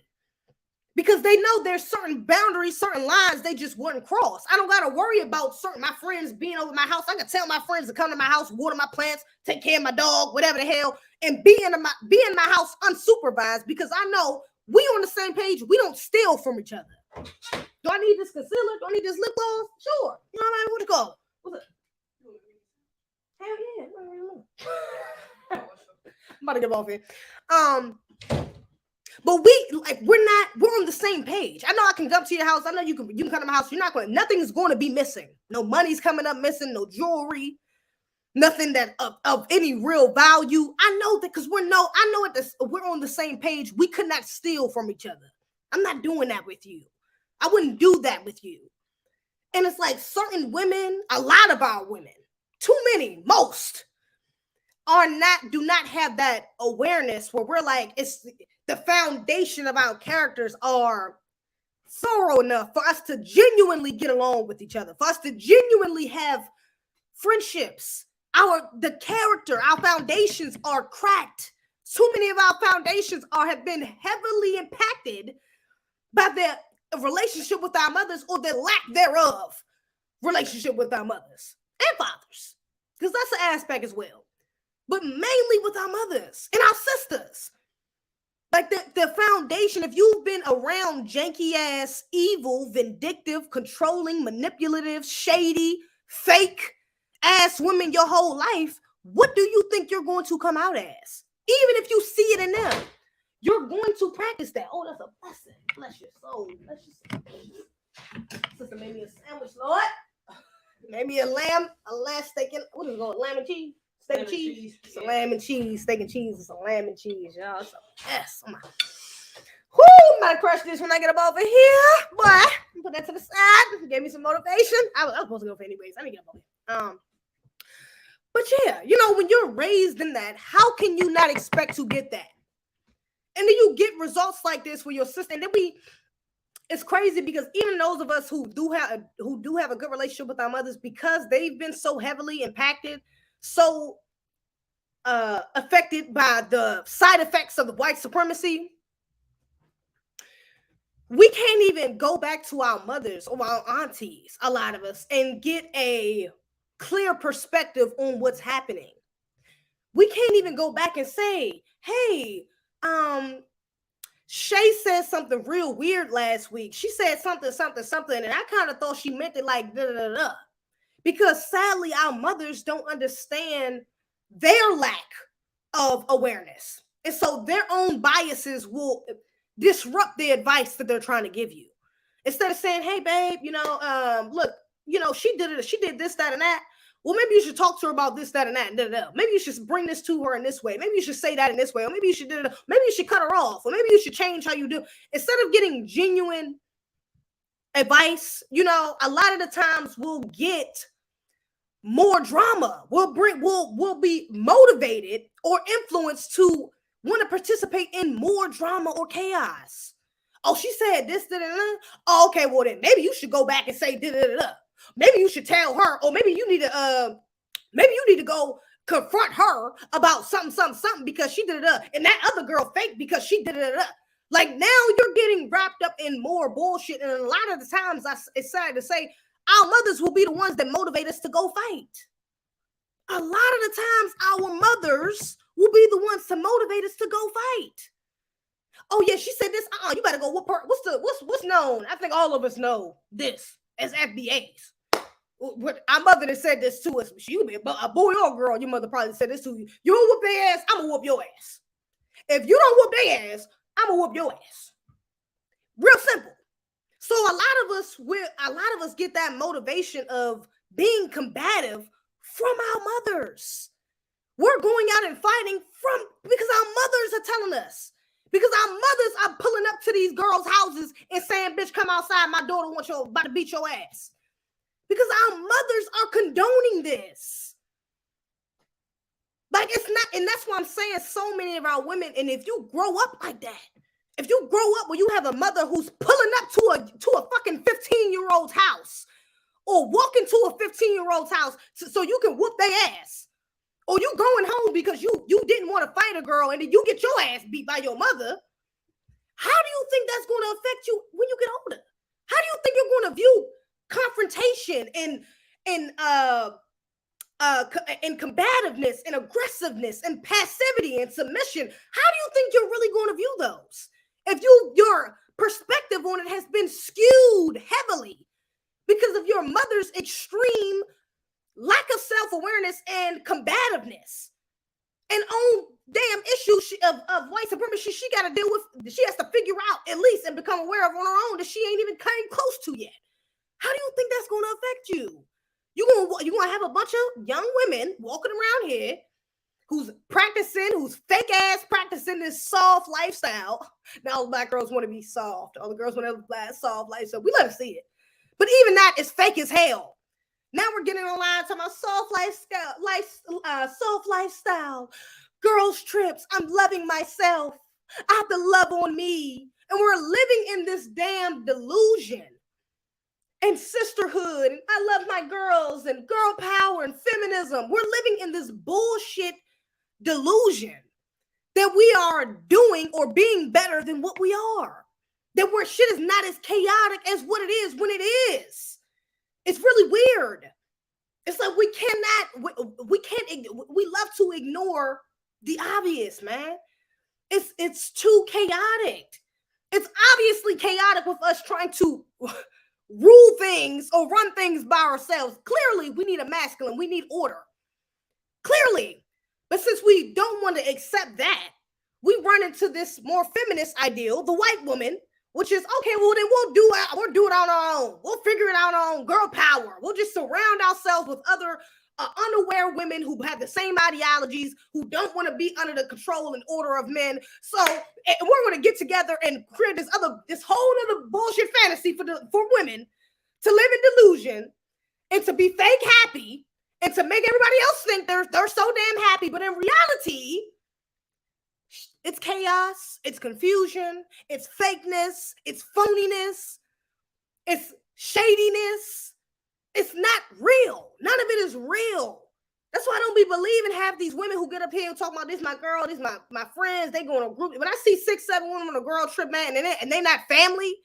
Because they know there's certain boundaries, certain lines they just wouldn't cross. I don't got to worry about my friends being over my house. I can tell my friends to come to my house, water my plants, take care of my dog, whatever the hell, and be in my house unsupervised because I know we on the same page. We don't steal from each other. Do I need this concealer? Do I need this lip gloss? Sure. You know what I mean? What it called? What's it? Hell yeah. I'm about to get off here. But we're on the same page. I know I can come to your house. I know you can come to my house. Nothing's going to be missing. No money's coming up missing, no jewelry, nothing that of any real value. I know that because we're on the same page. We could not steal from each other. I'm not doing that with you. I wouldn't do that with you. And it's like certain women, a lot of our women, too many, most do not have that awareness where we're like, it's the foundation of our characters are thorough enough for us to genuinely get along with each other, for us to genuinely have friendships. Our foundations are cracked. Too many of our foundations have been heavily impacted by their relationship with our mothers or the lack thereof relationship with our mothers and fathers, because that's an aspect as well. But mainly with our mothers and our sisters. Like the foundation, if you've been around janky ass, evil, vindictive, controlling, manipulative, shady, fake ass women your whole life, what do you think you're going to come out as? Even if you see it in them, you're going to practice that. Oh, that's a blessing. Bless your soul. Bless your soul. Sister made me a sandwich, Lord. Made me a steak and, what is it called? Lamb and cheese? Steak and cheese. It's a lamb and cheese. Steak and cheese. It's a lamb and cheese, y'all. It's a mess. I'm gonna crush this when I get up over here. Boy, put that to the side. Gave me some motivation. I was supposed to go for anyways. I didn't get up over here. But yeah, when you're raised in that, how can you not expect to get that? And then you get results like this with your sister. And then it's crazy because even those of us who do have a good relationship with our mothers, because they've been so heavily impacted, so affected by the side effects of the white supremacy, we can't even go back to our mothers or our aunties, a lot of us, and get a clear perspective on what's happening. We can't even go back and say, hey, Shay said something real weird last week. She said something, and I kind of thought she meant it like da-da-da-da. Because sadly, our mothers don't understand their lack of awareness. And so their own biases will disrupt the advice that they're trying to give you. Instead of saying, hey, babe, look, she did this, that, and that. Well, maybe you should talk to her about this, that, and that. Maybe you should bring this to her in this way. Maybe you should say that in this way. Or maybe you should maybe you should cut her off. Or maybe you should change how you do. Instead of getting genuine advice, a lot of the times we'll get more drama. We'll be motivated or influenced to want to participate in more drama or chaos. Oh, she said this, Oh, okay, well then maybe you should go back and say Maybe you should tell her, or maybe you need to go confront her about something because she did it. And that other girl fake because she did it. Like now you're getting wrapped up in more bullshit. And a lot of the times it's sad to say our mothers will be the ones that motivate us to go fight. A lot of the times our mothers will be the ones to motivate us to go fight. Oh yeah, she said this. You better go whoop her. What's known? I think all of us know this as FBAs. Our mother that said this to us. She would be a boy or a girl. Your mother probably said this to you. You don't whoop their ass, I'm gonna whoop your ass. If you don't whoop their ass, I'm gonna whoop your ass. Real simple. So a lot of us get that motivation of being combative from our mothers. We're going out and fighting because our mothers are telling us. Because our mothers are pulling up to these girls' houses and saying, bitch, come outside. My daughter about to beat your ass. Because our mothers are condoning this. Like it's not, and that's why I'm saying so many of our women, and if you grow up like that, if you grow up where you have a mother who's pulling up to a fucking 15-year-old's house, or walking to a 15-year-old's house so you can whoop their ass, or you going home because you didn't want to fight a girl and then you get your ass beat by your mother, how do you think that's going to affect you when you get older? How do you think you're going to view confrontation and combativeness and aggressiveness and passivity and submission? How do you think you're really going to view those? If your perspective on it has been skewed heavily because of your mother's extreme lack of self-awareness and combativeness and own damn issues of white supremacy she got to deal with, she has to figure out at least and become aware of on her own that she ain't even came close to yet. How do you think that's going to affect you? You're going to have a bunch of young women walking around here who's fake ass practicing this soft lifestyle. Now all the black girls want to be soft. All the girls want to have a soft lifestyle. We let them see it. But even that is fake as hell. Now we're getting online talking about soft lifestyle, girls trips. I'm loving myself. I have to love on me. And we're living in this damn delusion and sisterhood. And I love my girls and girl power and feminism. We're living in this bullshit delusion that we are doing or being better than what we are. That where shit is not as chaotic as what it is when it is. It's really weird. It's like we love to ignore the obvious, man. It's too chaotic. It's obviously chaotic with us trying to rule things or run things by ourselves. Clearly, we need a masculine. We need order. Clearly. But since we don't want to accept that, we run into this more feminist ideal, the white woman, which is, okay, well, then we'll do it on our own. We'll figure it out on our own. Girl power. We'll just surround ourselves with other unaware women who have the same ideologies, who don't want to be under the control and order of men. So we're going to get together and create this whole other bullshit fantasy for women to live in delusion and to be fake happy and to make everybody else think they're so damn happy. But in reality, it's chaos, it's confusion, it's fakeness, it's phoniness, it's shadiness. It's not real. None of it is real. That's why I don't be believing half these women who get up here and talk about this my girl, this my friends, they go on a group. When I see 6-7 women on a girl trip, man, and they not family,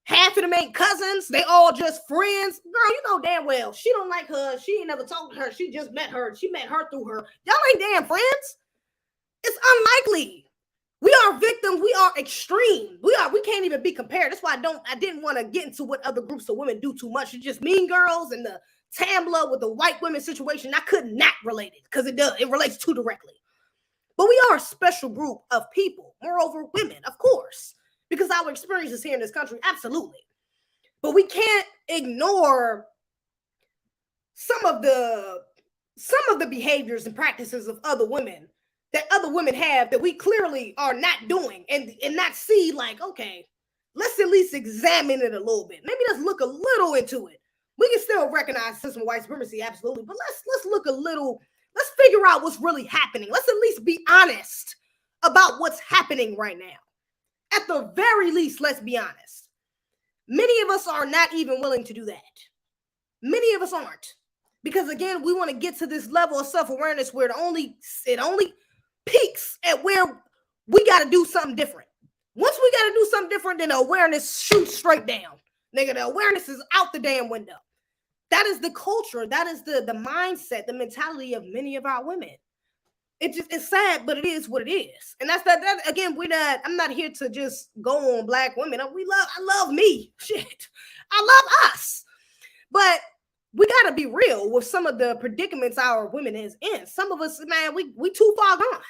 half of them ain't cousins, they all just friends. Girl, you know damn well she don't like her. She ain't never talked to her. She just met her. She met her through her. Y'all ain't damn friends. It's unlikely. We are victims. We are extreme. We can't even be compared. That's why I didn't want to get into what other groups of women do too much. It's just Mean Girls and the Tamla with the white women situation. I could not relate it because it relates too directly. But we are a special group of people. Moreover, women, of course, because our experiences here in this country, absolutely. But we can't ignore some of the behaviors and practices of other women that other women have that we clearly are not doing, and not see like, okay, let's at least examine it a little bit. Maybe let's look a little into it. We can still recognize system of white supremacy, absolutely, but let's look a little. Let's figure out what's really happening. Let's at least be honest about what's happening right now. At the very least, let's be honest. Many of us are not even willing to do that. Many of us aren't. Because again, we want to get to this level of self-awareness where it only peaks at where we got to do something different. Once we got to do something different, then the awareness shoots straight down. Nigga, the awareness is out the damn window. That is the culture. That is the mindset, the mentality of many of our women. It's sad, but it is what it is. And that's that again, I'm not here to just go on black women. I love me. Shit. I love us. But we got to be real with some of the predicaments our women is in. Some of us, man, we too far gone.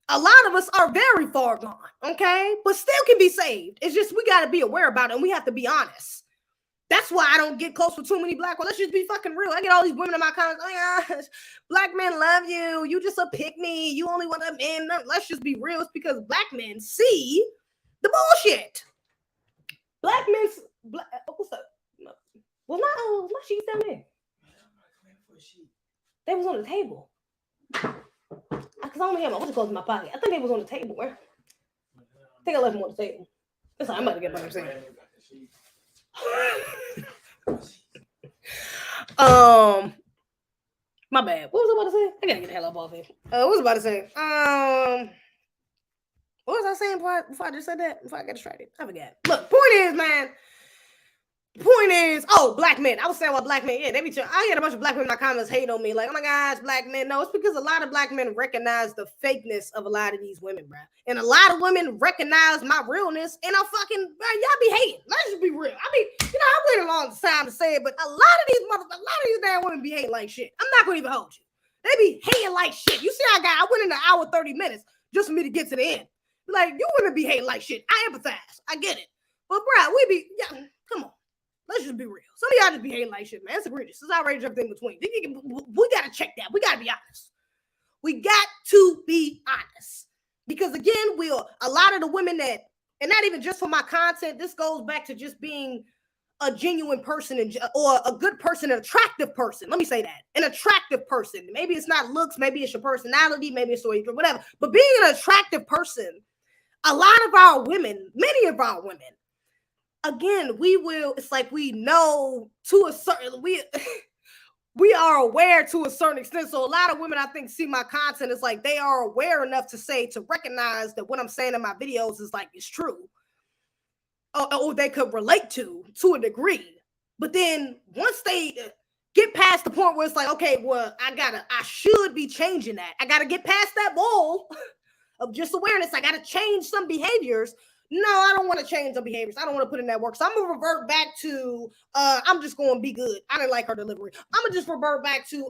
A lot of us are very far gone, okay? But still can be saved. It's just we got to be aware about it, and we have to be honest. That's why I don't get close with too many black women. Let's just be fucking real. I get all these women in my comments, oh my gosh, black men love you. You just a pick-me. You only want a man. Let's just be real. It's because black men see the bullshit. Black men, what's up? Well, my sheets down there. They was on the table. Because I only have my what's it called in my pocket. I think they was on the table. Where? I think I left them on the table. Listen, I'm about to get back upstairs. My bad. What was I about to say? I gotta get the hell up off here. What was I about to say? What was I saying before I just said that? Before I got distracted, I forgot. Look, point is, man. Point is, black men. I was saying about black men. Yeah, I get a bunch of black men in my comments hate on me. Like, oh my gosh, black men. No, it's because a lot of black men recognize the fakeness of a lot of these women, bro. And a lot of women recognize my realness. And I'm fucking, bro, y'all be hating. Let's just be real. I mean, I waited a long time to say it, but a lot of these damn women be hating like shit. I'm not gonna even hold you. They be hating like shit. You see, I went in an hour 30 minutes just for me to get to the end. Like, you women be hating like shit. I empathize. I get it. But bro, come on. Let's just be real. Some of y'all just be hating like shit, man. It's egregious. It's outrageous, everything between. We got to check that. We got to be honest. We got to be honest. Because again, a lot of the women that, and not even just for my content, this goes back to just being a genuine person or a good person, an attractive person. Let me say that. An attractive person. Maybe it's not looks, maybe it's your personality, maybe it's story, whatever. But being an attractive person, a lot of our women, many of our women, again, it's like we know to a certain, we are aware to a certain extent. So a lot of women, I think, see my content is like they are aware enough to recognize that what I'm saying in my videos is like, it's true. Or they could relate to a degree. But then once they get past the point where it's like, okay, well, I should be changing that. I got to get past that wall of just awareness. I got to change some behaviors. No, I don't want to change the behaviors. I don't want to put in that work. So I'm going to revert back to, I'm just going to be good. I didn't like her delivery. I'm going to just revert back to,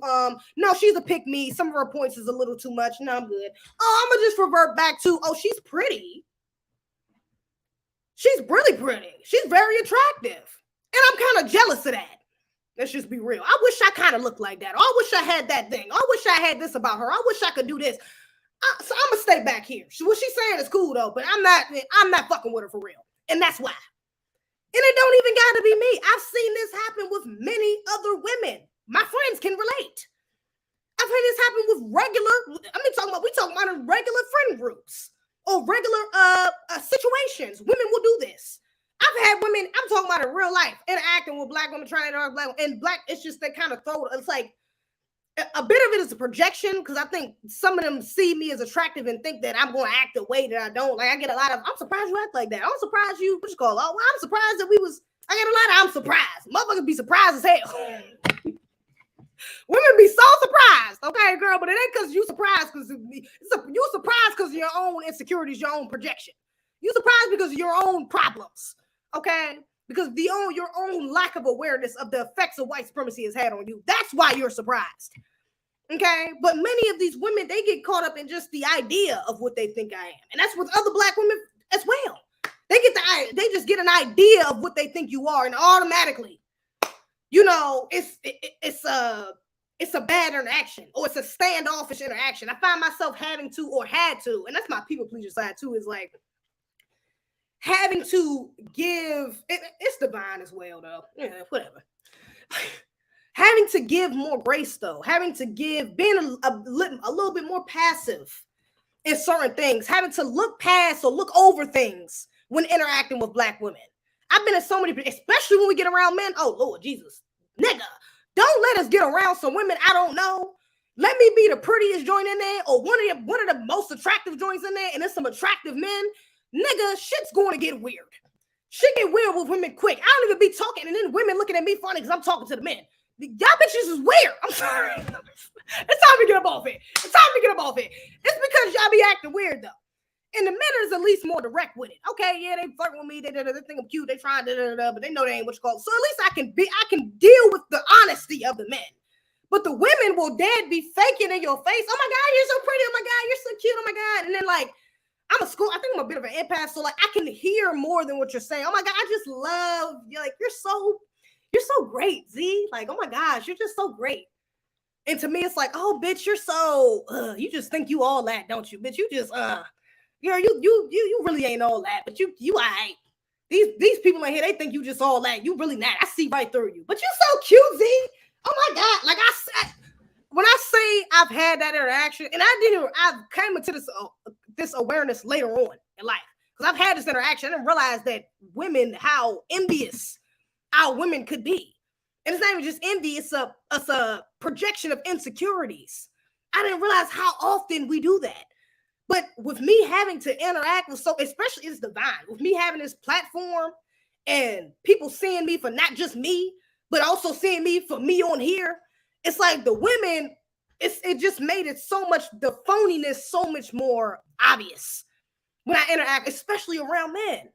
no, she's a pick me. Some of her points is a little too much. No, I'm good. I'm going to just revert back to, she's pretty. She's really pretty. She's very attractive. And I'm kind of jealous of that. Let's just be real. I wish I kind of looked like that. Or I wish I had that thing. Or I wish I had this about her. I wish I could do this. So I'm gonna stay back here. What she's saying is cool though, but I'm not fucking with her for real. And that's why. And it don't even gotta be me. I've seen this happen with many other women. My friends can relate. I've had this happen with we talking about in regular friend groups or regular situations. Women will do this. I've had women, I'm talking about in real life, interacting with black women, trying to interact with black women, and black, it's just they kind of it's like a bit of it is a projection because I think some of them see me as attractive and think that I'm going to act a way that I don't. Like I get a lot of, I'm surprised you act like that. I'm surprised you, what you call it? Oh, well, I'm surprised that I get a lot of, I'm surprised. Motherfuckers be surprised as hell. Women be so surprised. Okay, girl, but it ain't because you surprised because you surprised because of your own insecurities, your own projection. You surprised because of your own problems. Okay? Because your own lack of awareness of the effects of white supremacy has had on you. That's why you're surprised. Okay? But many of these women, they get caught up in just the idea of what they think I am. And that's with other black women as well. They just get an idea of what they think you are, and automatically, you know, it's a bad interaction, or it's a standoffish interaction. I find myself having to, or had to, and that's my people pleaser side too, is like having to give, it's divine as well though. Yeah, whatever. Having to give more grace though, having to give, being a little bit more passive in certain things, having to look past or look over things when interacting with Black women. I've been in so many, especially when we get around men. Oh, Lord Jesus, nigga, don't let us get around some women I don't know. Let me be the prettiest joint in there, or one of the most attractive joints in there, and there's some attractive men. Nigga, shit's going to get weird. Shit get weird with women quick. I don't even be talking, and then women looking at me funny because I'm talking to the men. Y'all bitches is weird. I'm sorry. It's time to get up off it. It's time to get up off it. It's because y'all be acting weird though. And the men is at least more direct with it. Okay, yeah, they flirt with me. They think I'm cute. They trying but they know they ain't what you call it. So at least I can deal with the honesty of the men. But the women will dead be faking in your face. Oh my God, you're so pretty. Oh my God, you're so cute. Oh my God. And then like, I think I'm a bit of an empath. So like, I can hear more than what you're saying. Oh my God, I just love you. Like, you're so great, Z. Like, oh my gosh, you're just so great. And to me, it's like, oh, bitch, you're so, you just think you all that, don't you? Bitch, you just, girl, you really ain't all that, but you all right. These people in here, they think you just all that. You really not. I see right through you. But you so cute, Z. Oh my God. Like I said, when I say I've had that interaction, and I've came into this awareness later on in life, because I've had this interaction. I didn't realize that women, how envious our women could be. And it's not even just envy, it's a projection of insecurities. I didn't realize how often we do that. But with me having to interact with, especially it's divine, with me having this platform and people seeing me for not just me, but also seeing me for me on here, it's like the women, it just made it so much, the phoniness so much more obvious when I interact, especially around men.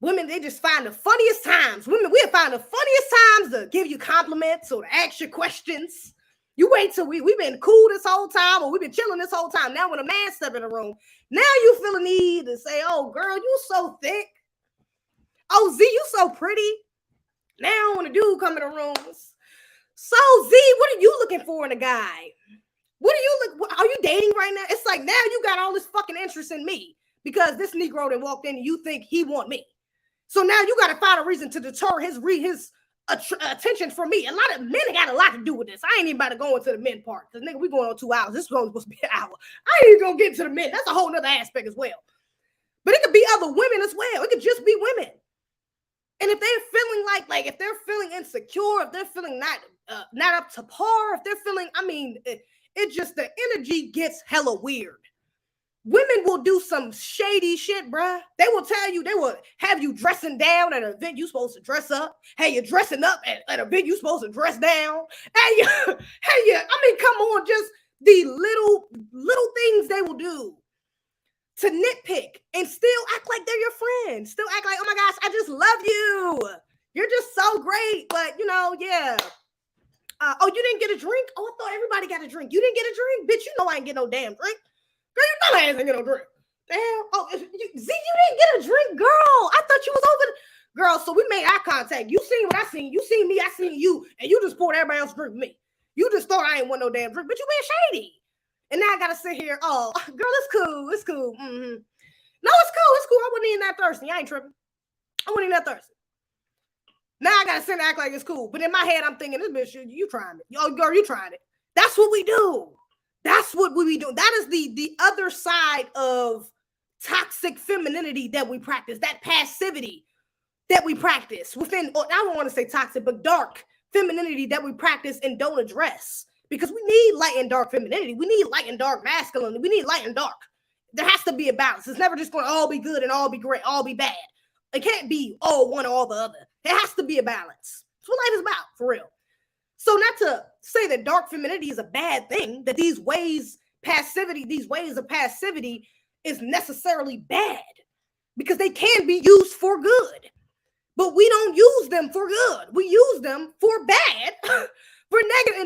Women, they just find the funniest times. Women, we'll find the funniest times to give you compliments or to ask you questions. You wait till we've been cool this whole time, or we've been chilling this whole time. Now when a man step in the room, now you feel a need to say, oh, girl, you so thick. Oh, Z, you so pretty. Now when a dude come in the room, so Z, what are you looking for in a guy? Are you dating right now? It's like, now you got all this fucking interest in me because this Negro that walked in and you think he want me. So now you got to find a reason to deter his attention from me. A lot of men got a lot to do with this. I ain't even about to go into the men part. Because nigga, we going on 2 hours. This is supposed to be an hour. I ain't even going to get to the men. That's a whole nother aspect as well. But it could be other women as well. It could just be women. And if they're feeling like if they're feeling insecure, if they're feeling not up to par, if they're feeling, it just, the energy gets hella weird. Women will do some shady shit, bruh. They will tell you, they will have you dressing down at an event you supposed to dress up. Hey, you're dressing up at an event you supposed to dress down. Come on, just the little things they will do to nitpick and still act like they're your friend. Still act like, oh my gosh, I just love you. You're just so great. But, yeah. Oh, you didn't get a drink? Oh, I thought everybody got a drink. You didn't get a drink? Bitch, you know I ain't get no damn drink. Girl, you know I ain't get no drink. Damn. Oh, Z, you didn't get a drink, girl. I thought you was over Girl, so we made eye contact. You seen what I seen. You seen me, I seen you. And you just poured everybody else's drink with me. You just thought I ain't want no damn drink. But you being shady. And now I got to sit here. Oh, girl, it's cool. It's cool. Mm-hmm. No, it's cool. It's cool. I wasn't even that thirsty. I ain't tripping. I wasn't even that thirsty. Now I got to sit and act like it's cool. But in my head, I'm thinking, this bitch, you trying it. Oh, girl, you tried it. That's what we do. That's what we do. That is the other side of toxic femininity that we practice, that passivity that we practice within, I don't want to say toxic, but dark femininity that we practice and don't address. Because we need light and dark femininity. We need light and dark masculinity. We need light and dark. There has to be a balance. It's never just going to all be good and all be great, all be bad. It can't be all one or all the other. There has to be a balance. That's what life is about, for real. So not to say that dark femininity is a bad thing, that these ways of passivity is necessarily bad, because they can be used for good. But we don't use them for good. We use them for bad, for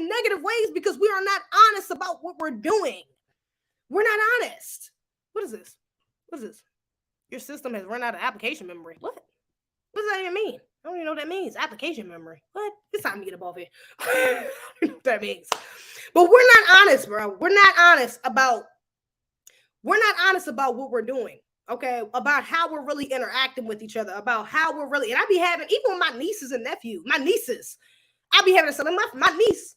negative ways, because we are not honest about what we're doing. We're not honest. What is this? What is this? Your system has run out of application memory. What? What does that even mean? I don't even know what that means. Application memory. What? It's time to get up off here. I don't know what that means. But we're not honest, bro. We're not honest about what we're doing. Okay, about how we're really interacting with each other, about how we're really, and I be having, even with my nieces and nephews, I be having something. My niece,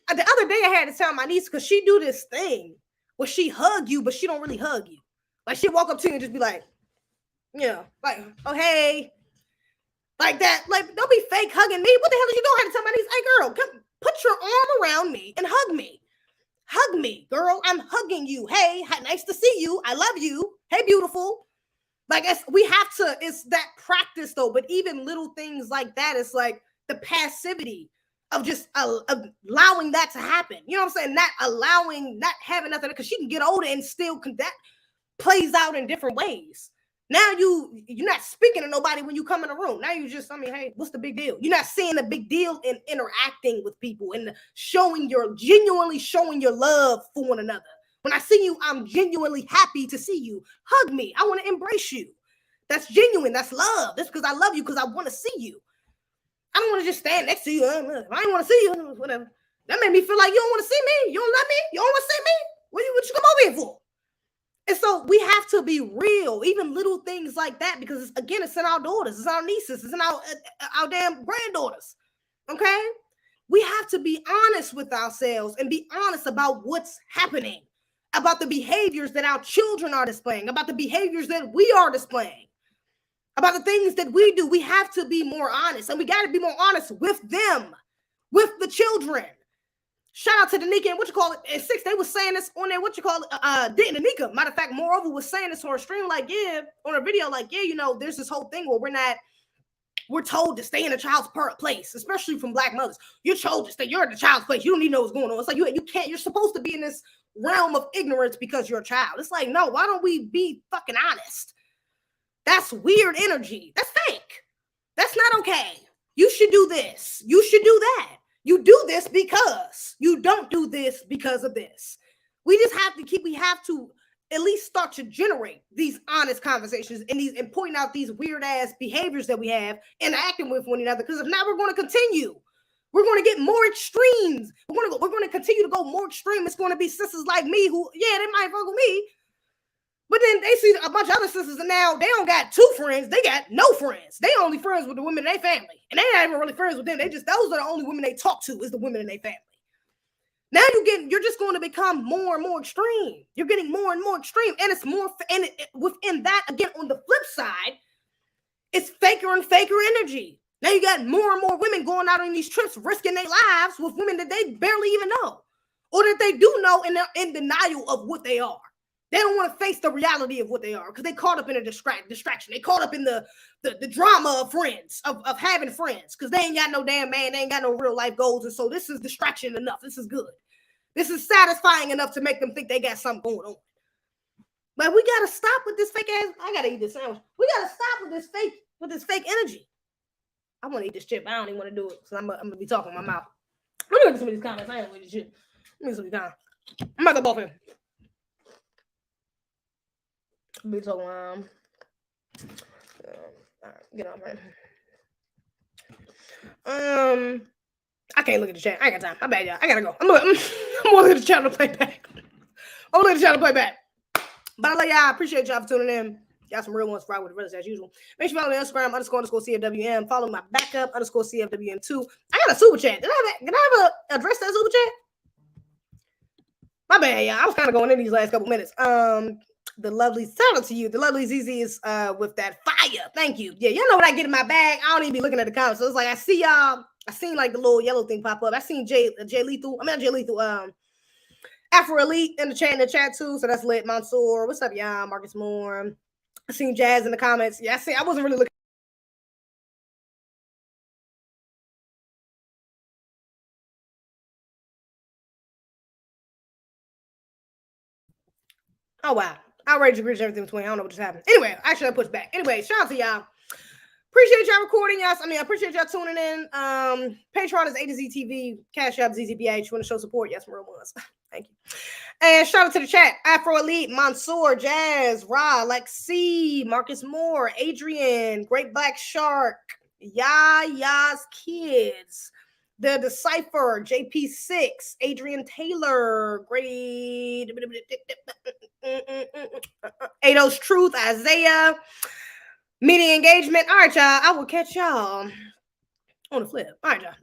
the other day I had to tell my niece, because she do this thing where she hug you, but she don't really hug you. Like, she walk up to you and just be like, like, oh, hey, like that. Like, don't be fake hugging me. What the hell is you doing? I had to tell my niece, hey, girl, come put your arm around me and hug me. Hug me, girl. I'm hugging you. Hey, nice to see you. I love you. Hey, beautiful. Like, we have to, it's that practice though. But even little things like that, it's like the passivity of just allowing that to happen. You know what I'm saying? Not having nothing, because she can get older and still, that plays out in different ways. Now you're not speaking to nobody when you come in the room. Now you just, hey, what's the big deal? You're not seeing the big deal in interacting with people and genuinely showing your love for one another. When I see you, I'm genuinely happy to see you. Hug me. I want to embrace you. That's genuine. That's love. That's because I love you, because I want to see you. I don't want to just stand next to you. I don't want to see you. Whatever. That made me feel like you don't want to see me. You don't love me. You don't want to see me. What you come over here for? And so we have to be real, even little things like that, because it's in our daughters, it's our nieces, it's in our damn granddaughters. Okay? We have to be honest with ourselves and be honest about what's happening, about the behaviors that our children are displaying, about the behaviors that we are displaying, about the things that we do. We have to be more honest, and we got to be more honest with them, with the children. Shout out to Danica and at 6, they was saying this on there, Danica. Matter of fact, moreover, was saying this on her stream, like, on a video, like, there's this whole thing where we're told to stay in a child's place, especially from Black mothers. You're told to stay, you're in the child's place. You don't even know what's going on. It's like, you can't, you're supposed to be in this realm of ignorance because you're a child. It's like, no, why don't we be fucking honest? That's weird energy. That's fake. That's not okay. You should do this. You should do that. You do this because you don't do this because of this. We have to at least start to generate these honest conversations and point out these weird ass behaviors that we have interacting with one another. Because if not, we're going to continue. We're going to get more extremes. We're going to continue to go more extreme. It's going to be sisters like me who, they might fuck with me, but then they see a bunch of other sisters, and now they don't got 2 friends. They got no friends. They only friends with the women in their family. And they not even really friends with them. Those are the only women they talk to, is the women in their family. Now you're just going to become more and more extreme. You're getting more and more extreme. And it's more, within that, again, on the flip side, it's faker and faker energy. Now you got more and more women going out on these trips, risking their lives with women that they barely even know, or that they do know and they're in denial of what they are. They don't want to face the reality of what they are because they caught up in a distraction. They caught up in the drama of friends, of having friends, because they ain't got no damn man. They ain't got no real life goals. And so this is distraction enough. This is good. This is satisfying enough to make them think they got something going on. But we got to stop with this fake ass. I got to eat this sandwich. We got to stop with this fake energy. I want to eat this chip. I don't even want to do it because I'm going to be talking with my mouth. Let me look at some of these comments. I ain't with this shit. Let me see some comments. I'm about to go off here. Be talking. All right, get on, man. I can't look at the chat. I ain't got time. My bad, y'all. I gotta go. I'm gonna look at the channel to play back. I'm gonna look at the channel to play back. But I love y'all. I appreciate y'all for tuning in. Y'all some real ones fry with the brothers as usual. Make sure you follow me on Instagram __CFWM. Follow my backup _CFWM2. I got a super chat. Did I have a address that super chat? My bad, y'all. I was kind of going in these last couple minutes. The lovely, shout out to you. The lovely Zeze is with that fire. Thank you. Yeah, y'all know what I get in my bag. I don't even be looking at the comments. So it's like I see y'all. I seen like the little yellow thing pop up. I seen Jay Lethal. Afro Elite in the chat too. So that's lit. Mansour. What's up, y'all? Marcus Moore. I seen Jazz in the comments. Yeah, I wasn't really looking. Oh wow. Outrage agrees everything between. I don't know what just happened. Anyway, actually I pushed back. Anyway, shout out to y'all. Appreciate y'all recording, y'all. I appreciate y'all tuning in. Patreon is A to Z TV. Cash App, zezebih. You want to show support? Yes, real ones. Thank you. And shout out to the chat. Afro Elite, Mansoor, Jazz, Ra, Lexi, Marcus Moore, Adrian, Great Black Shark, Ya's Kids, The Decipher, JP6, Adrian Taylor, Great Ado's Truth, Isaiah, Media Engagement. All right, y'all. I will catch y'all on the flip. All right, y'all.